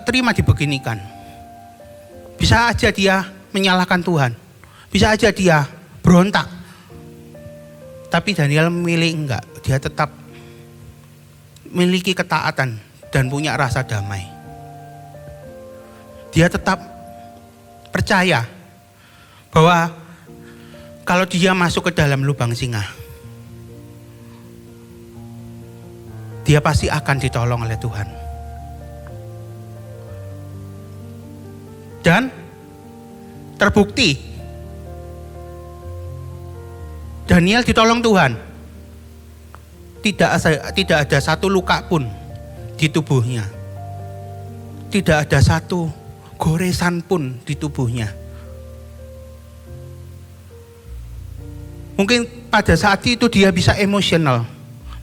terima dibeginikan. Bisa aja dia menyalahkan Tuhan, bisa aja dia berontak. Tapi Daniel memilih enggak, dia tetap memiliki ketaatan dan punya rasa damai. Dia tetap percaya bahwa kalau dia masuk ke dalam lubang singa, dia pasti akan ditolong oleh Tuhan. Dan terbukti Daniel ditolong Tuhan. Tidak ada satu luka pun di tubuhnya. Tidak ada satu goresan pun di tubuhnya. Mungkin pada saat itu dia bisa emosional.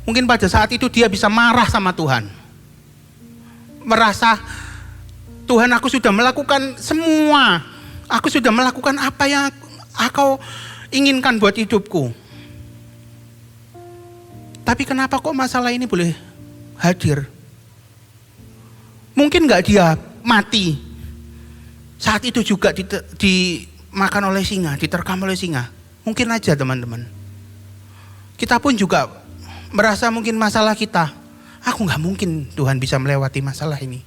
Mungkin pada saat itu dia bisa marah sama Tuhan. Merasa Tuhan, aku sudah melakukan semua. Aku sudah melakukan apa yang Engkau inginkan buat hidupku. Tapi kenapa kok masalah ini boleh hadir? Mungkin gak dia mati. Saat itu juga dimakan oleh singa, diterkam oleh singa. Mungkin aja teman-teman. Kita pun juga merasa mungkin masalah kita, aku gak mungkin Tuhan bisa melewati masalah ini.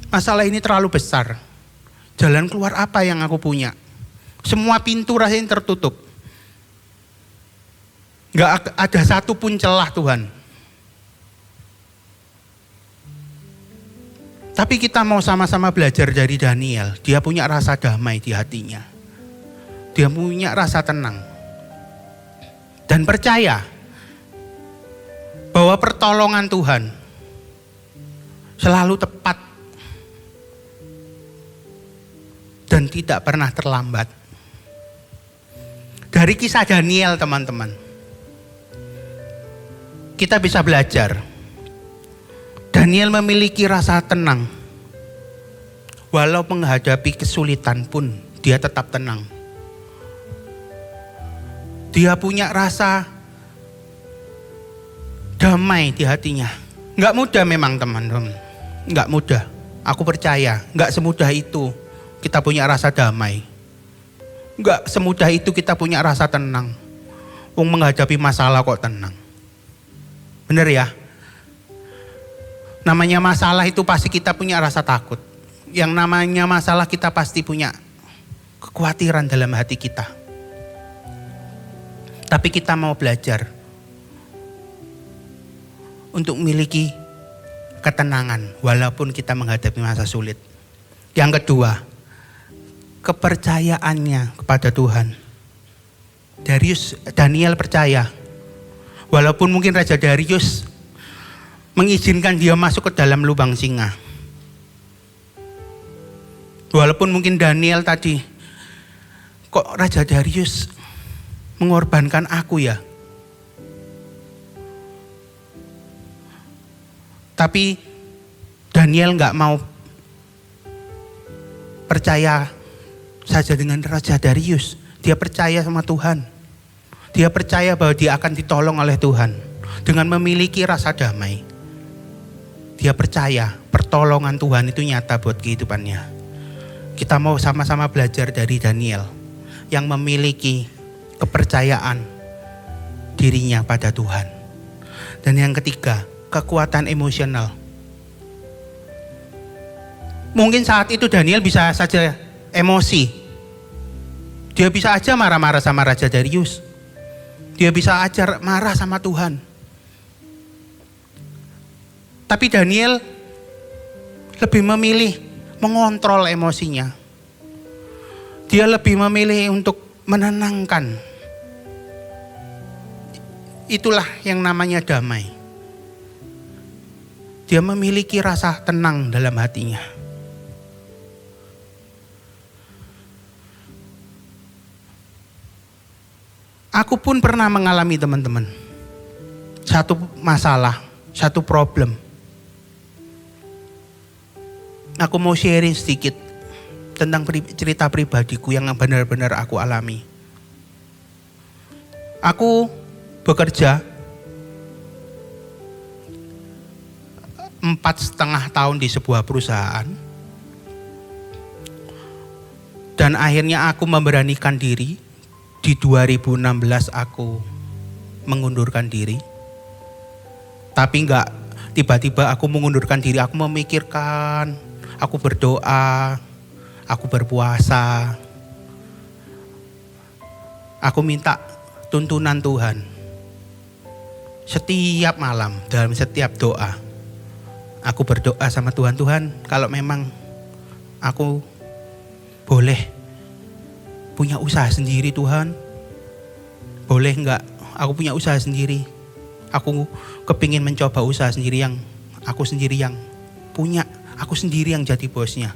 Masalah ini terlalu besar. Jalan keluar apa yang aku punya? Semua pintu rasanya tertutup. Gak ada satu pun celah Tuhan. Tapi kita mau sama-sama belajar dari Daniel. Dia punya rasa damai di hatinya. Dia punya rasa tenang. Dan percaya bahwa pertolongan Tuhan selalu tepat dan tidak pernah terlambat. Dari kisah Daniel teman-teman, kita bisa belajar. Daniel memiliki rasa tenang. Walau menghadapi kesulitan pun dia tetap tenang. Dia punya rasa damai di hatinya. Gak mudah memang teman-teman. Gak mudah. Aku percaya gak semudah itu kita punya rasa damai. Gak semudah itu kita punya rasa tenang. Menghadapi masalah kok tenang. Bener ya? Namanya masalah itu pasti kita punya rasa takut. Yang namanya masalah kita pasti punya kekhawatiran dalam hati kita. Tapi kita mau belajar untuk memiliki ketenangan walaupun kita menghadapi masa sulit. Yang kedua, kepercayaannya kepada Tuhan. Daniel percaya. Walaupun mungkin Raja Darius mengizinkan dia masuk ke dalam lubang singa. Walaupun mungkin Daniel tadi, kok Raja Darius mengorbankan aku ya? Tapi Daniel gak mau percaya saja dengan Raja Darius. Dia percaya sama Tuhan. Dia percaya bahwa dia akan ditolong oleh Tuhan. Dengan memiliki rasa damai. Dia percaya pertolongan Tuhan itu nyata buat kehidupannya. Kita mau sama-sama belajar dari Daniel. Yang memiliki kepercayaan dirinya pada Tuhan. Dan yang ketiga, kekuatan emosional. Mungkin saat itu Daniel bisa saja emosi. Dia bisa aja marah-marah sama Raja Darius. Dia bisa aja marah sama Tuhan. Tapi Daniel lebih memilih mengontrol emosinya. Dia lebih memilih untuk menenangkan. Itulah yang namanya damai. Dia memiliki rasa tenang dalam hatinya. Aku pun pernah mengalami teman-teman. Satu masalah, satu problem. Aku mau sharing sedikit tentang cerita pribadiku yang benar-benar aku alami. Aku bekerja 4,5 tahun di sebuah perusahaan. Dan akhirnya aku memberanikan diri. Di 2016 aku mengundurkan diri. Tapi enggak tiba-tiba aku mengundurkan diri. Aku memikirkan, aku berdoa, aku berpuasa. Aku minta tuntunan Tuhan. Setiap malam dalam setiap doa. Aku berdoa sama Tuhan. Tuhan, kalau memang aku boleh punya usaha sendiri Tuhan. Boleh enggak aku punya usaha sendiri. Aku kepingin mencoba usaha sendiri yang aku sendiri yang punya. Aku sendiri yang jadi bosnya.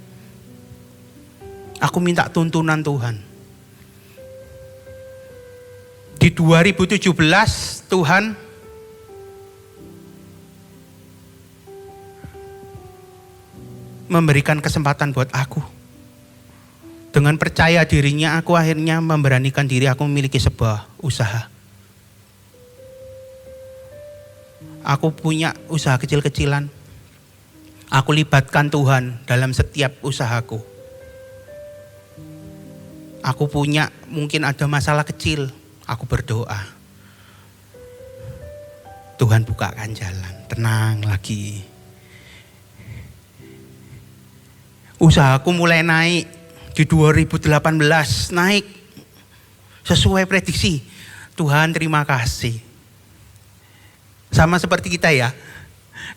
Aku minta tuntunan Tuhan. Di 2017 Tuhan memberikan kesempatan buat aku. Dengan percaya dirinya aku akhirnya memberanikan diri aku memiliki sebuah usaha. Aku punya usaha kecil-kecilan. Aku libatkan Tuhan dalam setiap usahaku. Aku punya, mungkin ada masalah kecil, aku berdoa. Tuhan bukakan jalan, tenang lagi. Usahaku mulai naik di 2018, naik sesuai prediksi. Tuhan terima kasih. Sama seperti kita ya.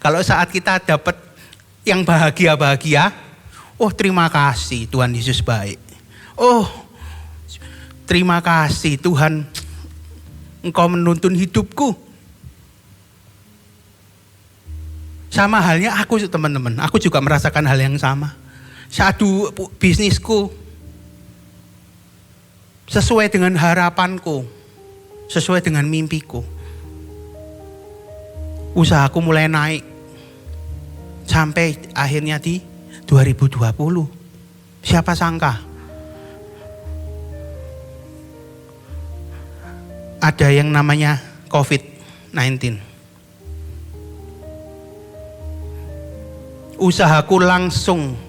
Kalau saat kita dapat yang bahagia-bahagia, oh terima kasih Tuhan Yesus baik. Oh terima kasih Tuhan, Engkau menuntun hidupku. Sama halnya aku teman-teman, aku juga merasakan hal yang sama. Satu bisnisku sesuai dengan harapanku, sesuai dengan mimpiku. Usahaku mulai naik sampai akhirnya di 2020. Siapa sangka ada yang namanya COVID-19. Usahaku langsung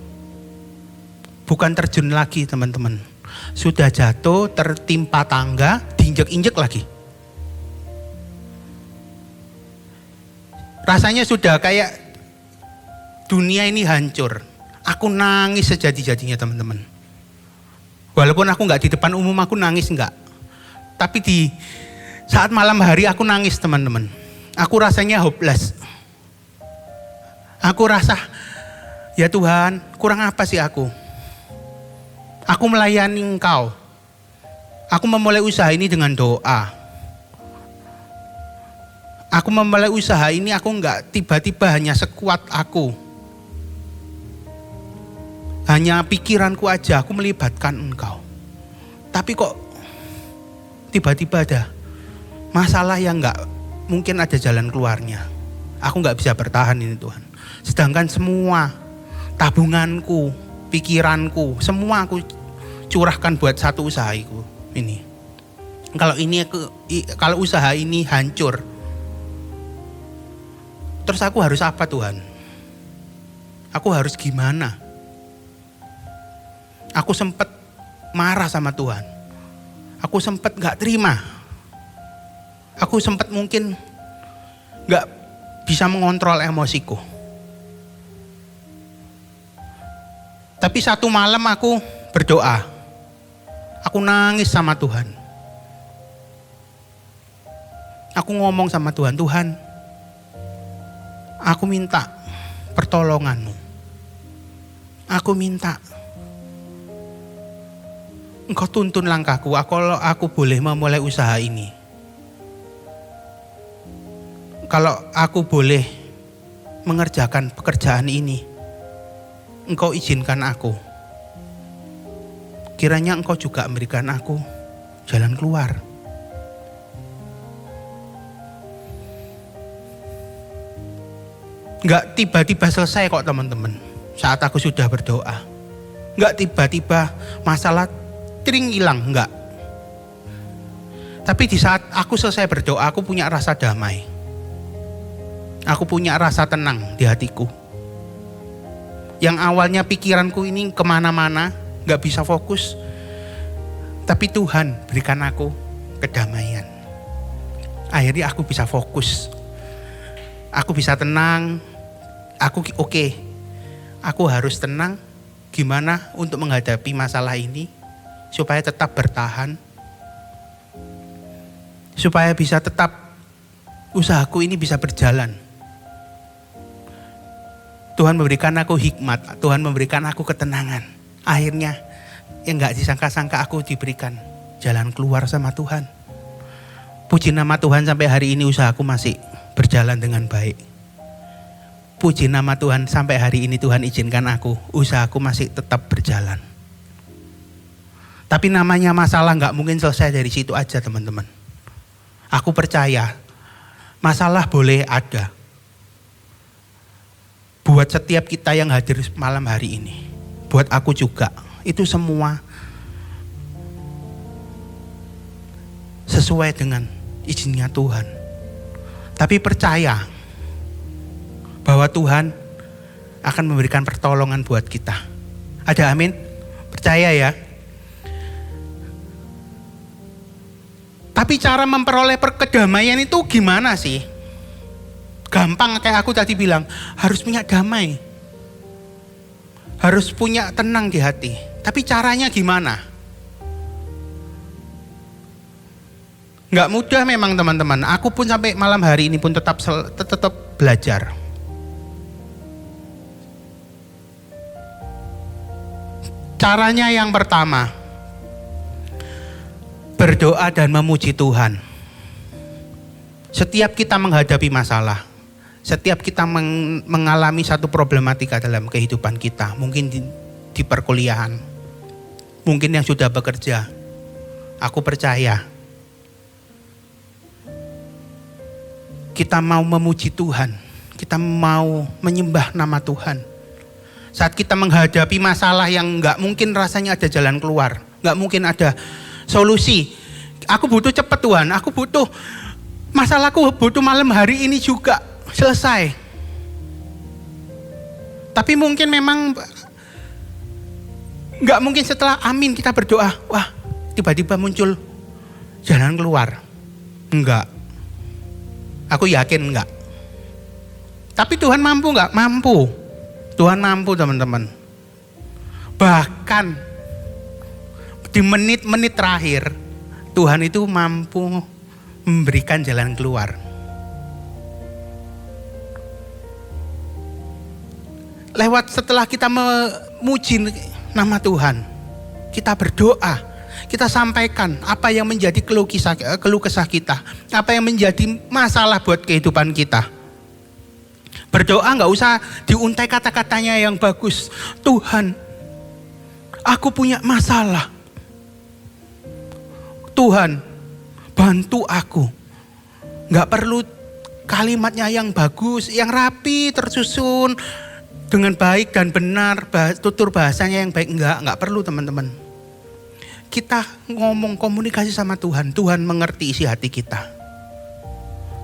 bukan terjun lagi teman-teman. Sudah jatuh, tertimpa tangga, diinjek-injek lagi. Rasanya sudah kayak dunia ini hancur. Aku nangis sejadi-jadinya teman-teman. Walaupun aku nggak di depan umum, aku nangis nggak. Tapi di saat malam hari aku nangis teman-teman. Aku rasanya hopeless. Aku rasa, ya Tuhan, kurang apa sih aku? Aku melayani Engkau. Aku memulai usaha ini dengan doa. Aku memulai usaha ini, aku enggak tiba-tiba hanya sekuat aku. Hanya pikiranku aja, aku melibatkan Engkau. Tapi kok tiba-tiba ada masalah yang enggak mungkin ada jalan keluarnya. Aku enggak bisa bertahan ini Tuhan. Sedangkan semua tabunganku, pikiranku, semua aku curahkan buat satu usahaku ini. Kalau usaha ini hancur, terus aku harus apa Tuhan? Aku harus gimana? Aku sempat marah sama Tuhan. Aku sempat gak terima. Aku sempat mungkin gak bisa mengontrol emosiku. Tapi satu malam aku berdoa. Aku nangis sama Tuhan. Aku ngomong sama Tuhan, Tuhan, aku minta pertolongan-Mu. Aku minta Engkau tuntun langkahku. Kalau aku boleh memulai usaha ini. Kalau aku boleh mengerjakan pekerjaan ini, Engkau izinkan aku. Kiranya Engkau juga memberikan aku jalan keluar. Enggak tiba-tiba selesai kok teman-teman. Saat aku sudah berdoa. Enggak tiba-tiba masalah tring hilang, enggak. Tapi di saat aku selesai berdoa, aku punya rasa damai. Aku punya rasa tenang di hatiku. Yang awalnya pikiranku ini kemana-mana, enggak bisa fokus. Tapi Tuhan berikan aku kedamaian. Akhirnya aku bisa fokus. Aku bisa tenang. Oke. Aku harus tenang. Gimana untuk menghadapi masalah ini supaya tetap bertahan, supaya bisa tetap usahaku ini bisa berjalan. Tuhan memberikan aku hikmat, Tuhan memberikan aku ketenangan. Akhirnya yang gak disangka-sangka aku diberikan jalan keluar sama Tuhan. Puji nama Tuhan sampai hari ini usahaku masih berjalan dengan baik. Puji nama Tuhan sampai hari ini Tuhan izinkan usahaku masih tetap berjalan. Tapi namanya masalah gak mungkin selesai dari situ aja teman-teman. Aku percaya masalah boleh ada. buat setiap kita yang hadir malam hari ini. Buat aku juga. Itu semua sesuai dengan izinnya Tuhan. Tapi percaya bahwa Tuhan akan memberikan pertolongan buat kita. Ada amin? Percaya ya. Tapi cara memperoleh kedamaian itu gimana sih? Gampang kayak aku tadi bilang, harus punya damai. Harus punya tenang di hati. Tapi caranya gimana? Nggak mudah memang teman-teman. Aku pun sampai malam hari ini pun tetap belajar. Caranya yang pertama, berdoa dan memuji Tuhan. Setiap kita menghadapi masalah, setiap kita mengalami satu problematika dalam kehidupan kita, mungkin di perkuliahan, mungkin yang sudah bekerja, aku percaya kita mau memuji Tuhan, kita mau menyembah nama Tuhan. Saat kita menghadapi masalah yang gak mungkin rasanya ada jalan keluar, gak mungkin ada solusi. Aku butuh cepat Tuhan, aku butuh masalahku, butuh malam hari ini juga selesai. Tapi mungkin memang gak mungkin setelah amin kita berdoa, wah tiba-tiba muncul jalan keluar. Enggak. Aku yakin enggak. Tapi Tuhan mampu enggak? Mampu. Tuhan mampu teman-teman. Bahkan di menit-menit terakhir Tuhan itu mampu memberikan jalan keluar. Lewat setelah kita memuji nama Tuhan, kita berdoa, kita sampaikan apa yang menjadi keluh kesah kita, apa yang menjadi masalah buat kehidupan kita. Berdoa gak usah diuntai kata-katanya yang bagus. Tuhan, aku punya masalah. Tuhan, bantu aku. Gak perlu kalimatnya yang bagus, yang rapi, tersusun dengan baik dan benar, tutur bahasanya yang baik. Enggak perlu teman-teman. Kita ngomong komunikasi sama Tuhan, Tuhan mengerti isi hati kita.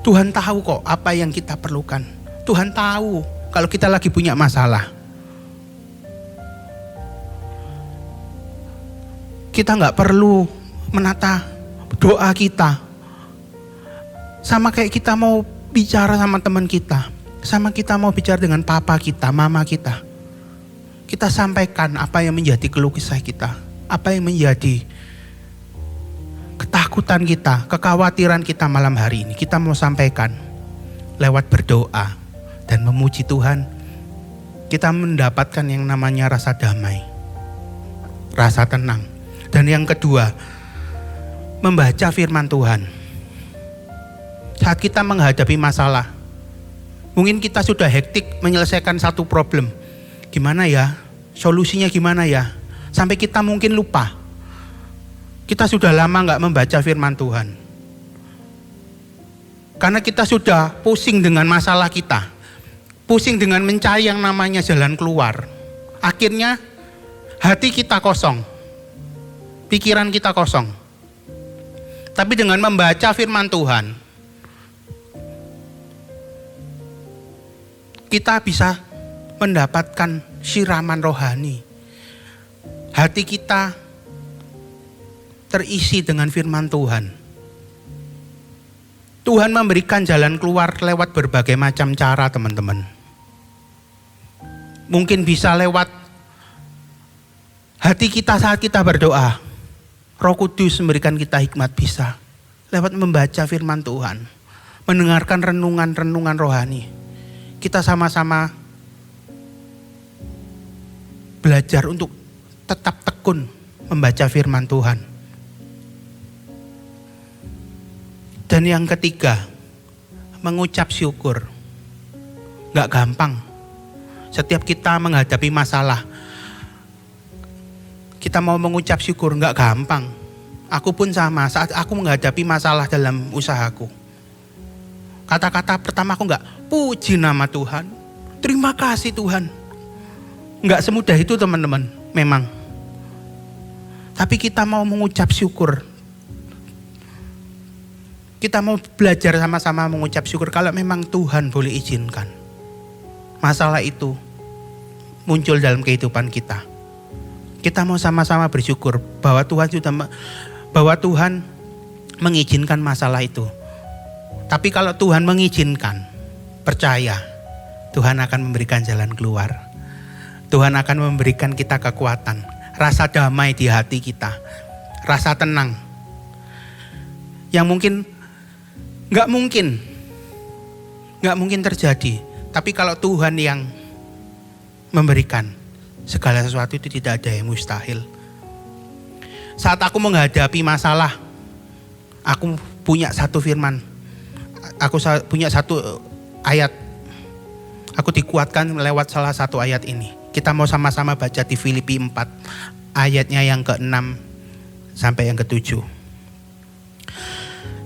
Tuhan tahu kok apa yang kita perlukan. Tuhan tahu kalau kita lagi punya masalah. Kita gak perlu menata doa kita. Sama kayak kita mau bicara sama teman kita. Sama kita mau bicara dengan papa kita, mama kita. Kita sampaikan apa yang menjadi keluh kesah kita. Apa yang menjadi ketakutan kita, kekhawatiran kita malam hari ini. Kita mau sampaikan lewat berdoa dan memuji Tuhan. Kita mendapatkan yang namanya rasa damai, rasa tenang. Dan yang kedua, membaca firman Tuhan. Saat kita menghadapi masalah, mungkin kita sudah hektik menyelesaikan satu problem. Gimana ya? Solusinya gimana ya? Sampai kita mungkin lupa. Kita sudah lama gak membaca firman Tuhan. Karena kita sudah pusing dengan masalah kita. Pusing dengan mencari yang namanya jalan keluar. Akhirnya hati kita kosong. Pikiran kita kosong. Tapi dengan membaca firman Tuhan, kita bisa mendapatkan siraman rohani. Hati kita terisi dengan firman Tuhan. Tuhan memberikan jalan keluar lewat berbagai macam cara teman-teman. Mungkin bisa lewat hati kita saat kita berdoa. Roh Kudus memberikan kita hikmat, bisa lewat membaca firman Tuhan. Mendengarkan renungan-renungan rohani. Kita sama-sama belajar untuk tetap tekun membaca firman Tuhan. Dan yang ketiga, mengucap syukur. Gak gampang. Setiap kita menghadapi masalah, kita mau mengucap syukur gak gampang. Aku pun sama, saat aku menghadapi masalah dalam usahaku. Kata-kata pertama aku gak puji nama Tuhan. Terima kasih Tuhan. Enggak semudah itu teman-teman, memang. Tapi kita mau mengucap syukur. Kita mau belajar sama-sama mengucap syukur kalau memang Tuhan boleh izinkan masalah itu muncul dalam kehidupan kita. Kita mau sama-sama bersyukur bahwa Tuhan mengizinkan masalah itu. Tapi kalau Tuhan mengizinkan, percaya Tuhan akan memberikan jalan keluar. Tuhan akan memberikan kita kekuatan, rasa damai di hati kita, rasa tenang. Yang nggak mungkin terjadi. Tapi kalau Tuhan yang memberikan, segala sesuatu itu tidak ada yang mustahil. Saat aku menghadapi masalah, aku punya satu firman, aku punya satu ayat. Aku dikuatkan lewat salah satu ayat ini. Kita mau sama-sama baca di Filipi 4, ayatnya yang ke-6 sampai yang ke-7.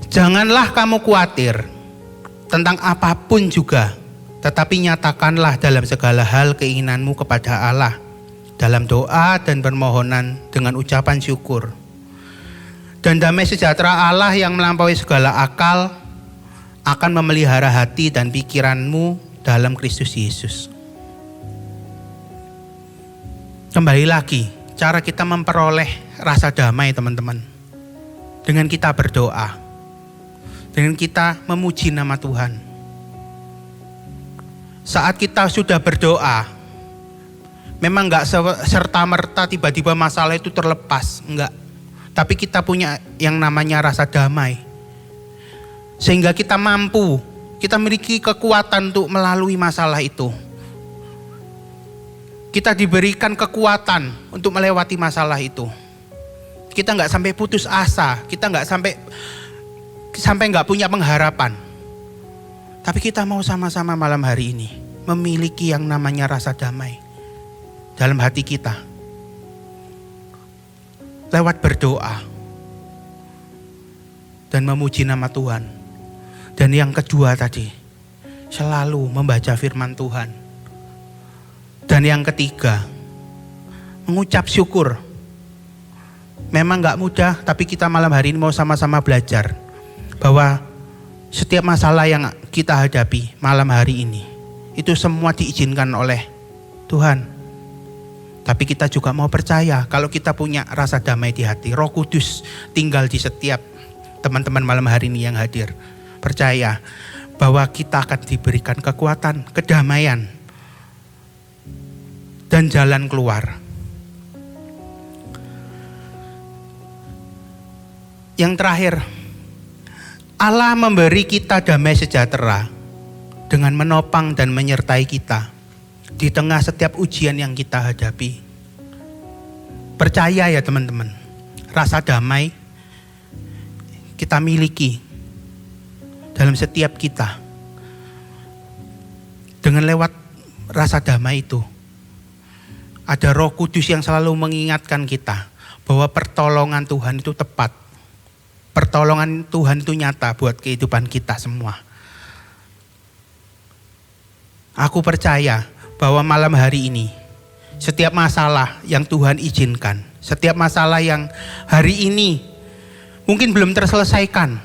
Janganlah kamu khawatir tentang apapun juga, tetapi nyatakanlah dalam segala hal keinginanmu kepada Allah, dalam doa dan permohonan dengan ucapan syukur. Dan damai sejahtera Allah yang melampaui segala akal akan memelihara hati dan pikiranmu dalam Kristus Yesus. Kembali lagi, cara kita memperoleh rasa damai teman-teman, dengan kita berdoa, dengan kita memuji nama Tuhan. Saat kita sudah berdoa, memang gak serta-merta tiba-tiba masalah itu terlepas, enggak. Tapi kita punya yang namanya rasa damai. Sehingga kita mampu, kita memiliki kekuatan untuk melalui masalah itu. Kita diberikan kekuatan untuk melewati masalah itu. Kita gak sampai putus asa, kita gak sampai gak punya pengharapan. Tapi kita mau sama-sama malam hari ini memiliki yang namanya rasa damai dalam hati kita. Lewat berdoa dan memuji nama Tuhan. Dan yang kedua tadi, selalu membaca firman Tuhan. Dan yang ketiga, mengucap syukur. Memang gak mudah, tapi kita malam hari ini mau sama-sama belajar bahwa setiap masalah yang kita hadapi malam hari ini, itu semua diizinkan oleh Tuhan. Tapi kita juga mau percaya kalau kita punya rasa damai di hati. Roh Kudus tinggal di setiap teman-teman malam hari ini yang hadir. Percaya bahwa kita akan diberikan kekuatan, kedamaian, dan jalan keluar. Yang terakhir, Allah memberi kita damai sejahtera dengan menopang dan menyertai kita di tengah setiap ujian yang kita hadapi. Percaya ya teman-teman, rasa damai kita miliki dalam setiap kita. Dengan lewat rasa damai itu, ada Roh Kudus yang selalu mengingatkan kita bahwa pertolongan Tuhan itu tepat. Pertolongan Tuhan itu nyata buat kehidupan kita semua. Aku percaya bahwa malam hari ini, setiap masalah yang Tuhan izinkan, setiap masalah yang hari ini mungkin belum terselesaikan,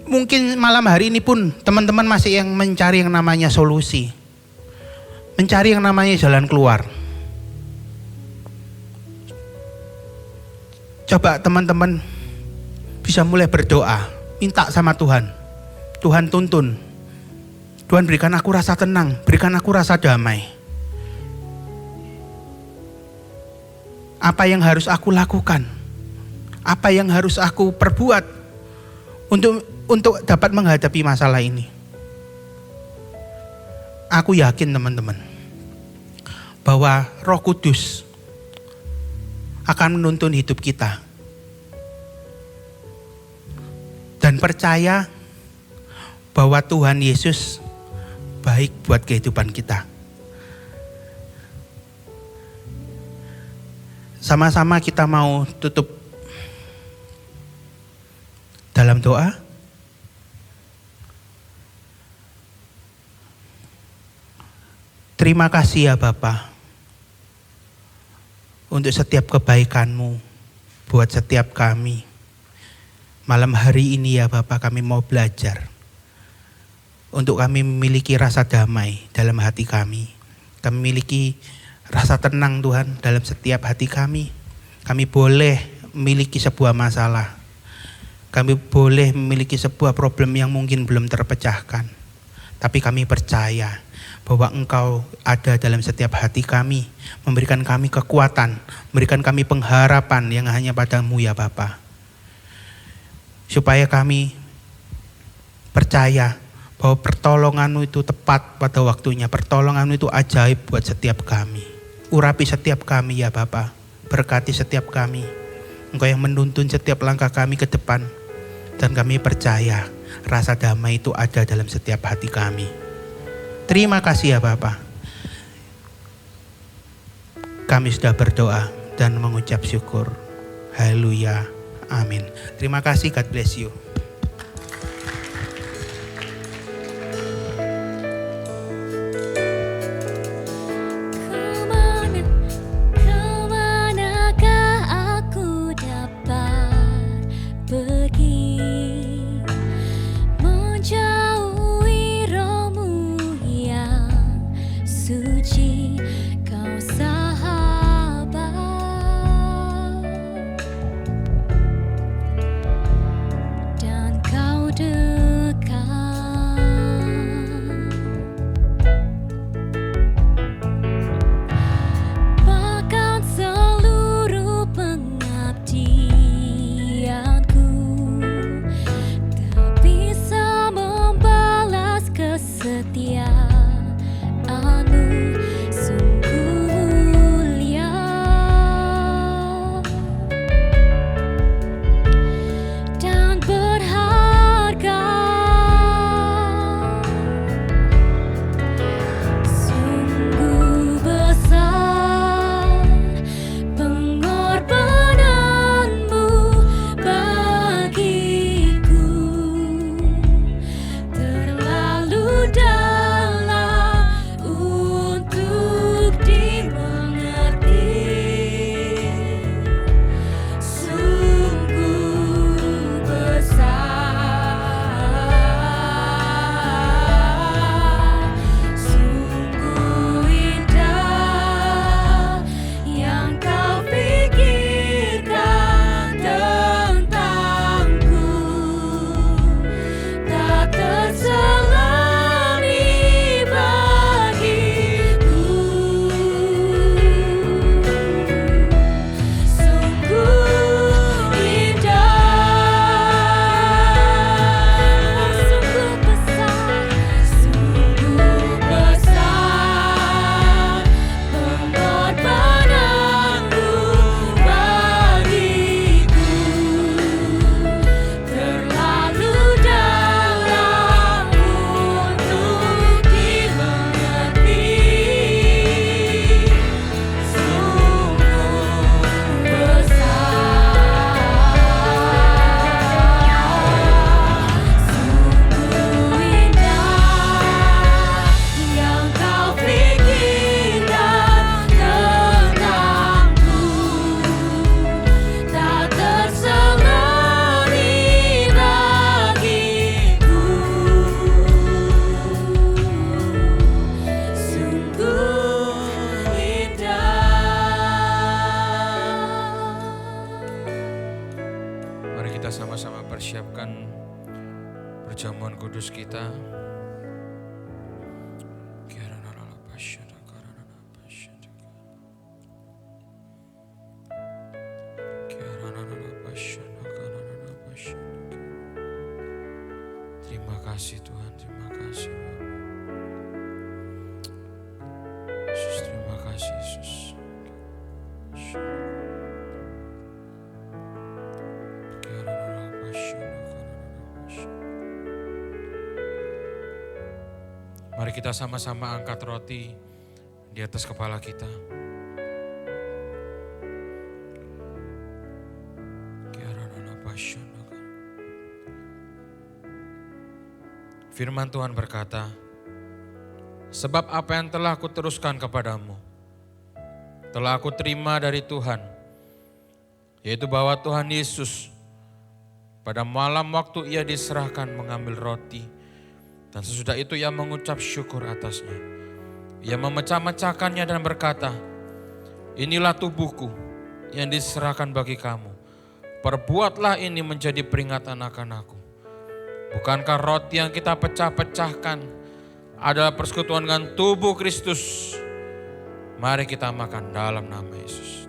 mungkin malam hari ini pun teman-teman masih yang mencari yang namanya solusi, mencari yang namanya jalan keluar. Coba teman-teman bisa mulai berdoa, minta sama Tuhan. Tuhan tuntun, Tuhan berikan aku rasa tenang, berikan aku rasa damai. Apa yang harus aku lakukan? Apa yang harus aku perbuat untuk dapat menghadapi masalah ini? Aku yakin teman-teman bahwa Roh Kudus akan menuntun hidup kita. Dan percaya bahwa Tuhan Yesus baik buat kehidupan kita. Sama-sama kita mau tutup dalam doa. Terima kasih ya Bapa untuk setiap kebaikan-Mu buat setiap kami. Malam hari ini ya Bapa, kami mau belajar untuk kami memiliki rasa damai dalam hati kami. Kami memiliki rasa tenang Tuhan dalam setiap hati kami. Kami boleh memiliki sebuah masalah. Kami boleh memiliki sebuah problem yang mungkin belum terpecahkan. Tapi kami percaya bahwa Engkau ada dalam setiap hati kami, memberikan kami kekuatan, memberikan kami pengharapan yang hanya padamu ya Bapa. Supaya kami percaya bahwa pertolongan-Mu itu tepat pada waktunya, pertolongan-Mu itu ajaib buat setiap kami. Urapi setiap kami ya Bapa, berkati setiap kami. Engkau yang menuntun setiap langkah kami ke depan, dan kami percaya rasa damai itu ada dalam setiap hati kami. Terima kasih ya Bapa. Kami sudah berdoa dan mengucap syukur. Haleluya. Amin. Terima kasih. God bless you. Kemanakah aku dapat pergi, menjauhi roh-Mu yang suci, Kau sahabat, dan Kau dekat. Bahkan seluruh pengabdianku tak bisa membalas kesetiaan-Mu, sungguh mulia dan berharga. Sungguh besar pengorbanan-Mu bagiku, terlalu dalam untuk dimengerti. Sungguh besar, sungguh indah yang Kau pikirkan tentangku, tak terselami bagiku. Sungguh indah, sungguh besar, sungguh besar pengorbanan-Mu bagiku, terlalu dalam untuk dimengerti. Sungguh besar, sungguh indah yang Kau pikirkan tentangku, tak terselami bagiku. Sungguh indah. Mari kita sama-sama persiapkan perjamuan kudus kita. Terima kasih Tuhan, terima kasih Yesus, terima kasih Yesus. Mari kita sama-sama angkat roti di atas kepala kita. Firman Tuhan berkata, Sebab apa yang telah aku teruskan kepadamu, telah aku terima dari Tuhan, yaitu bahwa Tuhan Yesus pada malam waktu ia diserahkan mengambil roti, dan sesudah itu ia mengucap syukur atasnya. Ia memecah-mecahkannya dan berkata, inilah tubuhku yang diserahkan bagi kamu. Perbuatlah ini menjadi peringatan akan aku. Bukankah roti yang kita pecah-pecahkan adalah persekutuan dengan tubuh Kristus? Mari kita makan dalam nama Yesus.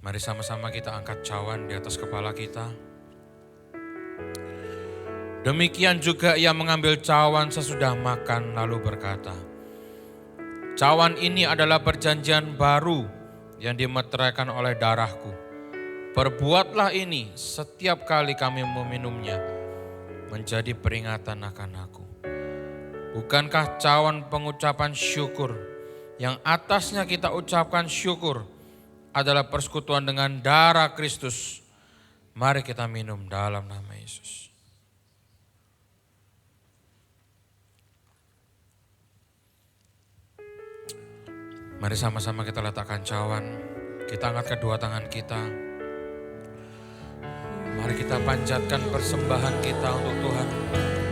Mari sama-sama kita angkat cawan di atas kepala kita. Demikian juga ia mengambil cawan sesudah makan lalu berkata, cawan ini adalah perjanjian baru yang dimeteraikan oleh darahku. Perbuatlah ini setiap kali kami meminumnya menjadi peringatan akan aku. Bukankah cawan pengucapan syukur yang atasnya kita ucapkan syukur adalah persekutuan dengan darah Kristus? Mari kita minum dalam nama Yesus. Mari sama-sama kita letakkan cawan, kita angkat kedua tangan kita. Mari kita panjatkan persembahan kita untuk Tuhan. Terima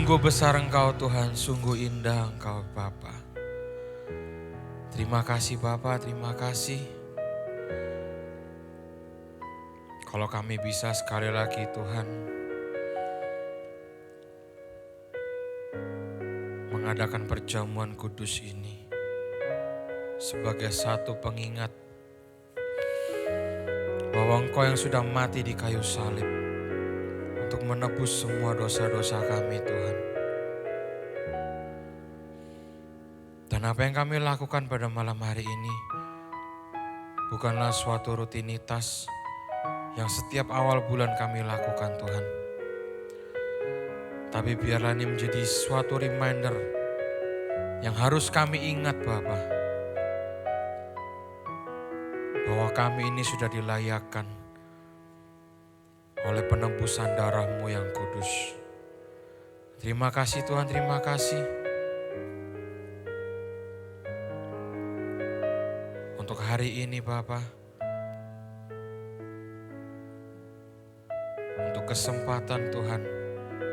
Sungguh besar Engkau Tuhan, sungguh indah Engkau Bapa. Terima kasih Bapa, terima kasih. Kalau kami bisa sekali lagi Tuhan mengadakan perjamuan kudus ini sebagai satu pengingat bahwa Engkau yang sudah mati di kayu salib untuk menebus semua dosa-dosa kami Tuhan. Dan apa yang kami lakukan pada malam hari ini bukanlah suatu rutinitas yang setiap awal bulan kami lakukan Tuhan. Tapi biarlah ini menjadi suatu reminder yang harus kami ingat Bapa, bahwa kami ini sudah dilayakkan oleh penebusan darah-Mu yang kudus. Terima kasih Tuhan, terima kasih. Untuk hari ini Bapa, untuk kesempatan Tuhan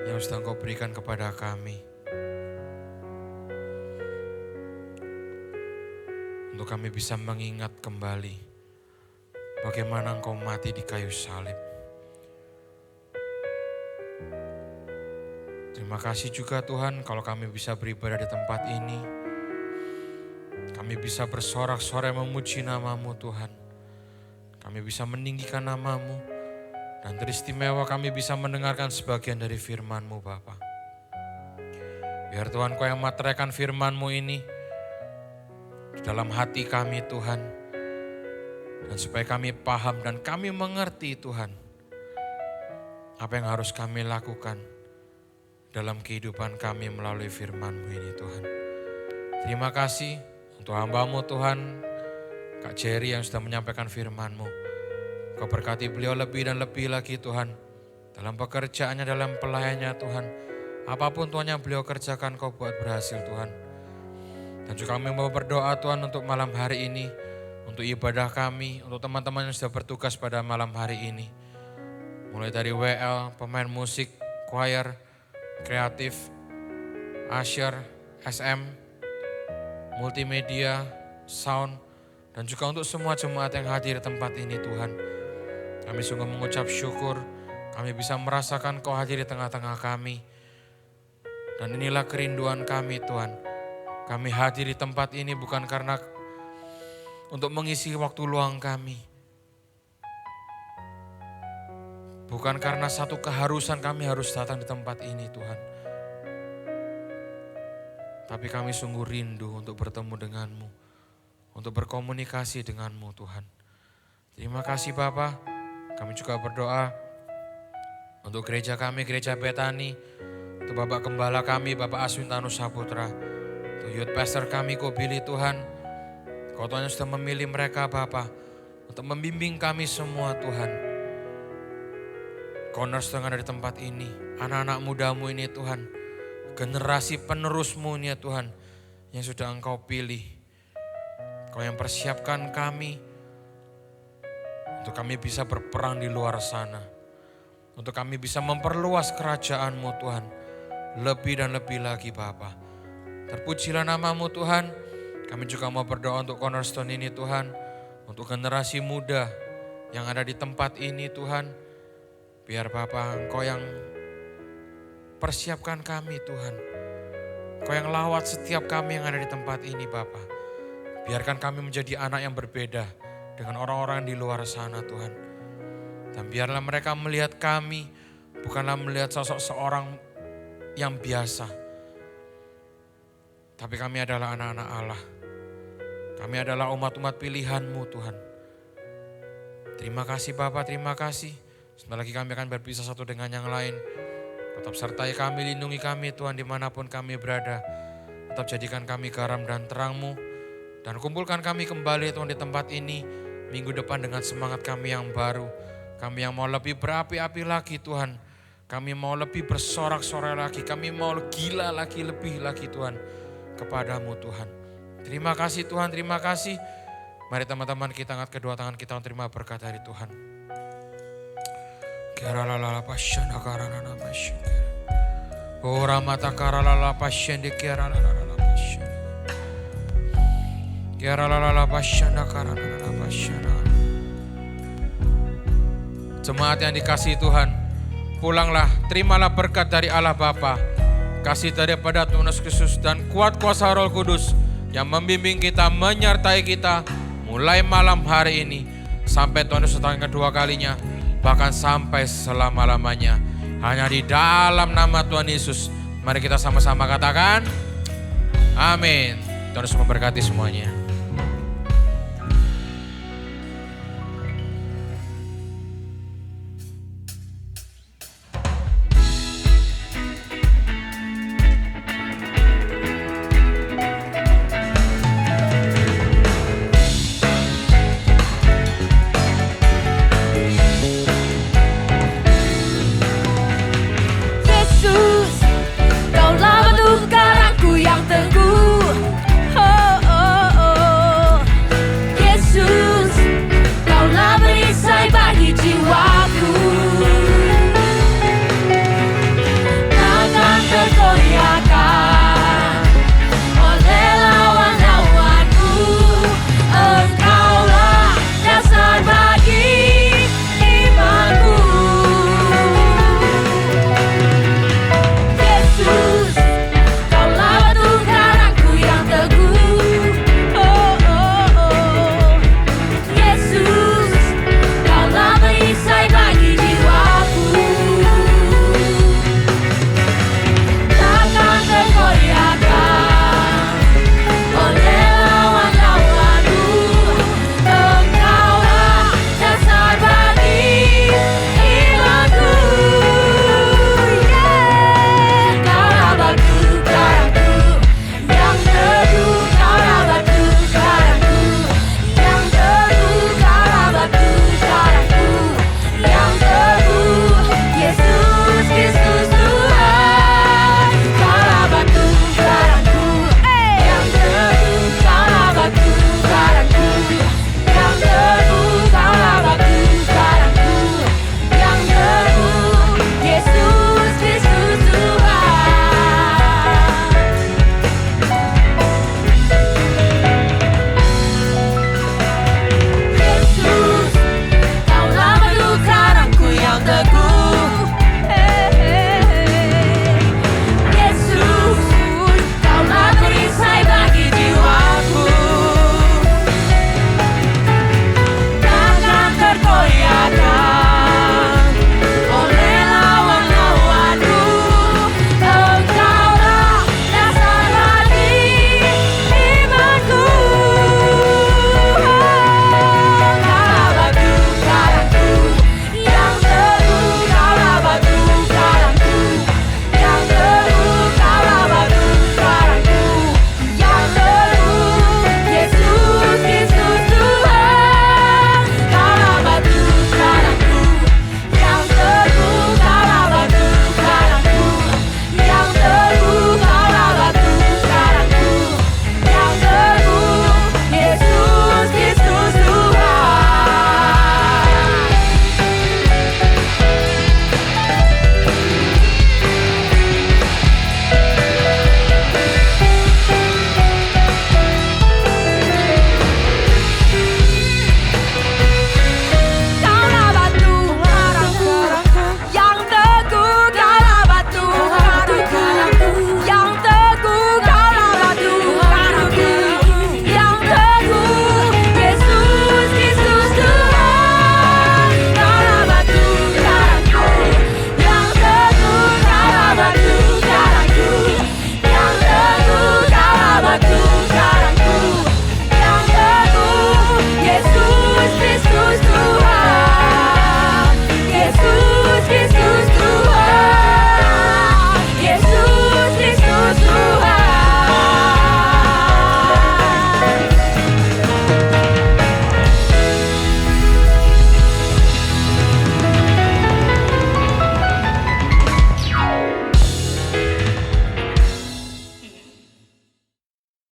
yang sudah Engkau berikan kepada kami. Untuk kami bisa mengingat kembali bagaimana Engkau mati di kayu salib. Terima kasih juga Tuhan kalau kami bisa beribadah di tempat ini. Kami bisa bersorak-sorai memuji nama-Mu Tuhan. Kami bisa meninggikan nama-Mu. Dan teristimewa kami bisa mendengarkan sebagian dari firman-Mu Bapa. Biar Tuhan Kau yang materaikan firman-Mu ini di dalam hati kami Tuhan. Dan supaya kami paham dan kami mengerti Tuhan apa yang harus kami lakukan dalam kehidupan kami melalui firman-Mu ini Tuhan. Terima kasih untuk hamba-Mu Tuhan, Kak Jerry yang sudah menyampaikan firman-Mu. Kau berkati beliau lebih dan lebih lagi Tuhan. Dalam pekerjaannya, dalam pelayannya Tuhan. Apapun Tuhan yang beliau kerjakan Kau buat berhasil Tuhan. Dan juga kami mau berdoa Tuhan untuk malam hari ini. Untuk ibadah kami, untuk teman-teman yang sudah bertugas pada malam hari ini. Mulai dari WL, pemain musik, choir, kreatif, usher, SM, multimedia, sound, dan juga untuk semua jemaat yang hadir di tempat ini Tuhan. Kami sungguh mengucap syukur, kami bisa merasakan Kau hadir di tengah-tengah kami. Dan inilah kerinduan kami Tuhan. Kami hadir di tempat ini bukan karena untuk mengisi waktu luang kami. Bukan karena satu keharusan kami harus datang di tempat ini Tuhan. Tapi kami sungguh rindu untuk bertemu dengan-Mu. Untuk berkomunikasi dengan-Mu Tuhan. Terima kasih Bapa. Kami juga berdoa untuk gereja kami, gereja Betani. Untuk Bapak Gembala kami, Bapak Aswintanus Saputra. Untuk youth pastor kami, Kau pilih Tuhan. Kau Tuhan yang sudah memilih mereka Bapa. Untuk membimbing kami semua Tuhan. Cornerstone yang ada di tempat ini. Anak-anak muda-Mu ini Tuhan. Generasi penerus-Mu ini ya Tuhan. Yang sudah Engkau pilih. Kau yang persiapkan kami untuk kami bisa berperang di luar sana. Untuk kami bisa memperluas kerajaan-Mu Tuhan. Lebih dan lebih lagi Bapa. Terpujilah nama-Mu Tuhan. Kami juga mau berdoa untuk Cornerstone ini Tuhan. Untuk generasi muda yang ada di tempat ini Tuhan. Biar Bapa Engkau yang persiapkan kami Tuhan. Engkau yang lawat setiap kami yang ada di tempat ini Bapa. Biarkan kami menjadi anak yang berbeda dengan orang-orang di luar sana Tuhan. Dan biarlah mereka melihat kami bukanlah melihat sosok seorang yang biasa. Tapi kami adalah anak-anak Allah. Kami adalah umat-umat pilihan-Mu Tuhan. Terima kasih Bapa, terima kasih. Sebentar lagi kami akan berpisah satu dengan yang lain. Tetap sertai kami, lindungi kami Tuhan dimanapun kami berada. Tetap jadikan kami garam dan terang-Mu. Dan kumpulkan kami kembali Tuhan di tempat ini minggu depan dengan semangat kami yang baru. Kami yang mau lebih berapi-api lagi Tuhan. Kami mau lebih bersorak-sorai lagi. Kami mau gila lagi, lebih lagi Tuhan kepada-Mu Tuhan. Terima kasih Tuhan, terima kasih. Mari teman-teman kita angkat kedua tangan kita untuk terima berkat dari Tuhan. Ora mata karalala pasyende kiaralala pasyende. Kiaralala pasyanda karalala pasyanda. Jemaat yang dikasihi Tuhan, pulanglah, terimalah berkat dari Allah Bapa, kasih daripada Tuhan Yesus Kristus dan kuat kuasa Roh Kudus yang membimbing kita, menyertai kita mulai malam hari ini sampai Tuhan Yesus datang kedua kalinya, bahkan sampai selama-lamanya. Hanya di dalam nama Tuhan Yesus, mari kita sama-sama katakan amin. Tuhan Yesus memberkati semuanya.